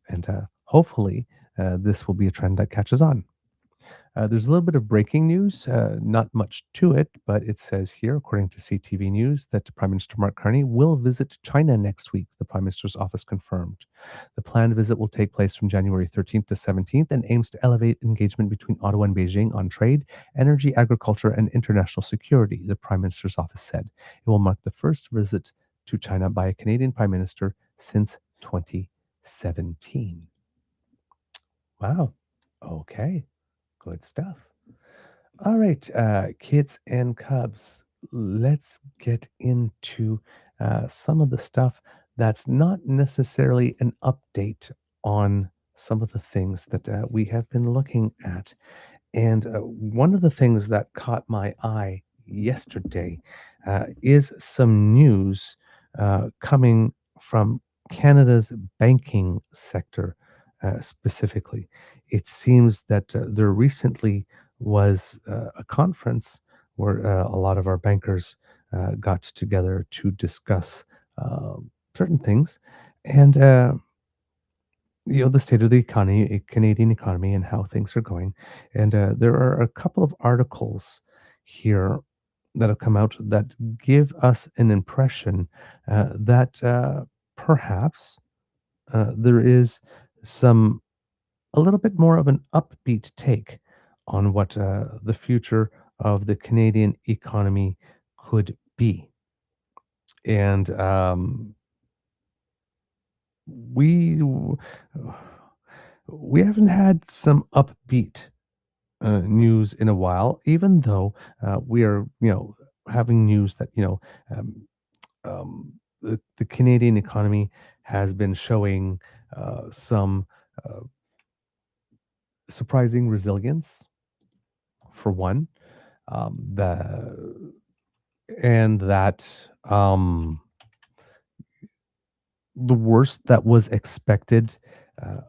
Speaker 2: And hopefully, this will be a trend that catches on. There's a little bit of breaking news, not much to it, but it says here, according to CTV News, that Prime Minister Mark Carney will visit China next week, the Prime Minister's office confirmed. The planned visit will take place from January 13th to 17th and aims to elevate engagement between Ottawa and Beijing on trade, energy, agriculture, and international security, the Prime Minister's office said. It will mark the first visit to China by a Canadian Prime Minister since 2017. Wow. Okay. Good stuff. All right, kids and cubs, let's get into some of the stuff that's not necessarily an update on some of the things that we have been looking at. And one of the things that caught my eye yesterday is some news coming from Canada's banking sector specifically. It seems that there recently was a conference where a lot of our bankers got together to discuss certain things. And the state of the economy, Canadian economy, and how things are going. And there are a couple of articles here that have come out that give us an impression that perhaps there is some a little bit more of an upbeat take on what the future of the Canadian economy could be. And we we haven't had some upbeat news in a while, even though we are, having news that um, the Canadian economy has been showing some uh, surprising resilience, for one, the and that the worst that was expected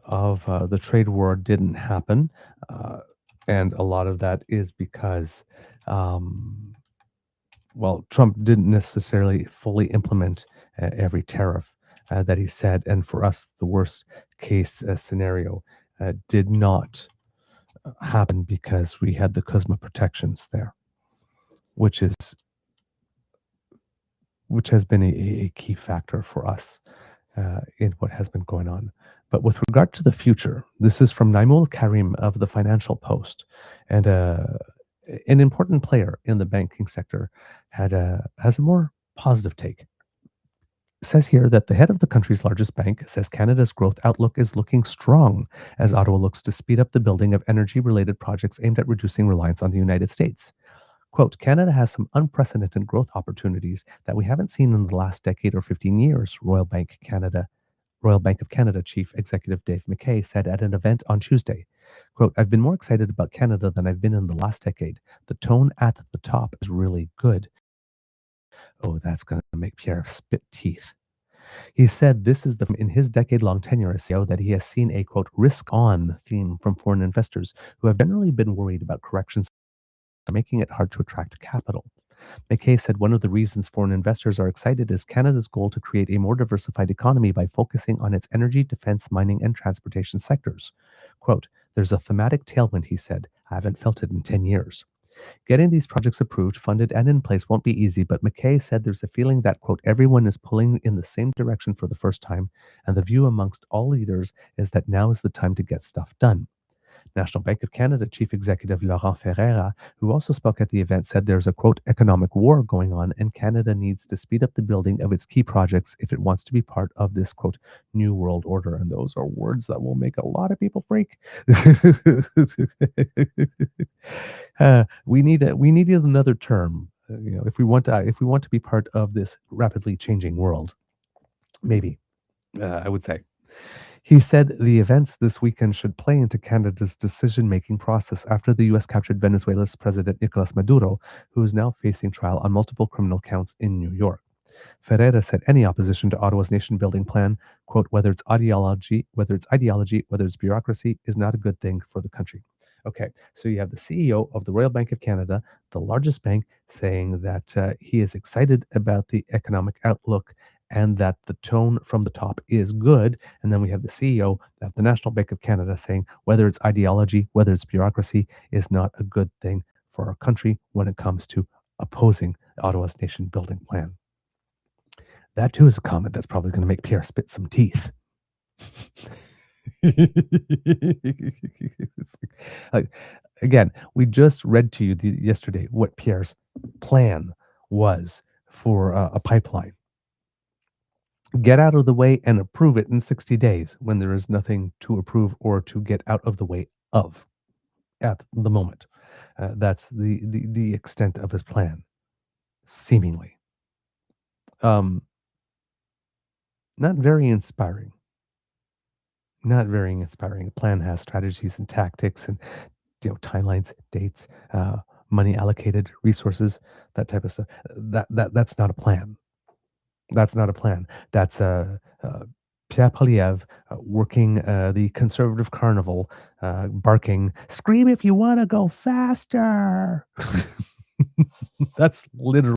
Speaker 2: of the trade war didn't happen. Uh, and a lot of that is because, um, well, Trump didn't necessarily fully implement every tariff that he said. And for us, the worst case scenario did not happen because we had the CUSMA protections there, which is which has been a key factor for us in what has been going on. But with regard to the future, this is from Naimul Karim of the Financial Post, and an important player in the banking sector has a more positive take. It says here that the head of the country's largest bank says Canada's growth outlook is looking strong as Ottawa looks to speed up the building of energy-related projects aimed at reducing reliance on the United States. Quote, Canada has some unprecedented growth opportunities that we haven't seen in the last decade or 15 years, Royal Bank of Canada Chief Executive Dave McKay said at an event on Tuesday. Quote, I've been more excited about Canada than I've been in the last decade. The tone at the top is really good. Oh, that's going to make Pierre spit teeth. He said this is in his decade-long tenure as CEO that he has seen a quote risk-on theme from foreign investors who have generally been worried about corrections making it hard to attract capital. McKay said one of the reasons foreign investors are excited is Canada's goal to create a more diversified economy by focusing on its energy, defense, mining, and transportation sectors. Quote, there's a thematic tailwind, he said. I haven't felt it in 10 years. Getting these projects approved, funded, and in place won't be easy, but McKay said there's a feeling that, quote, everyone is pulling in the same direction for the first time, and the view amongst all leaders is that now is the time to get stuff done. National Bank of Canada Chief Executive Laurent Ferreira, who also spoke at the event, said there's a quote economic war going on and Canada needs to speed up the building of its key projects if it wants to be part of this quote new world order. And those are words that will make a lot of people freak. We needed another term, if we want to be part of this rapidly changing world. Maybe I would say. He said the events this weekend should play into Canada's decision making process after the US captured Venezuela's President Nicolas Maduro, who is now facing trial on multiple criminal counts in New York. Ferreira said any opposition to Ottawa's nation building plan, quote, whether it's ideology, whether it's bureaucracy, is not a good thing for the country. Okay, so you have the CEO of the Royal Bank of Canada, the largest bank, saying that he is excited about the economic outlook and that the tone from the top is good. And then we have the CEO of the National Bank of Canada saying whether it's ideology, whether it's bureaucracy, is not a good thing for our country when it comes to opposing Ottawa's nation building plan. That too is a comment that's probably going to make Pierre spit some teeth. Like, again, we just read to you yesterday what Pierre's plan was for a pipeline. Get out of the way and approve it in 60 days when there is nothing to approve or to get out of the way of at the moment. That's the extent of his plan, seemingly. Not very inspiring. Not very inspiring. The plan has strategies and tactics and timelines, dates, money allocated, resources, that type of stuff. That's not a plan. That's not a plan. That's Pierre Poliev working the conservative carnival, barking, "Scream if you want to go faster." That's literally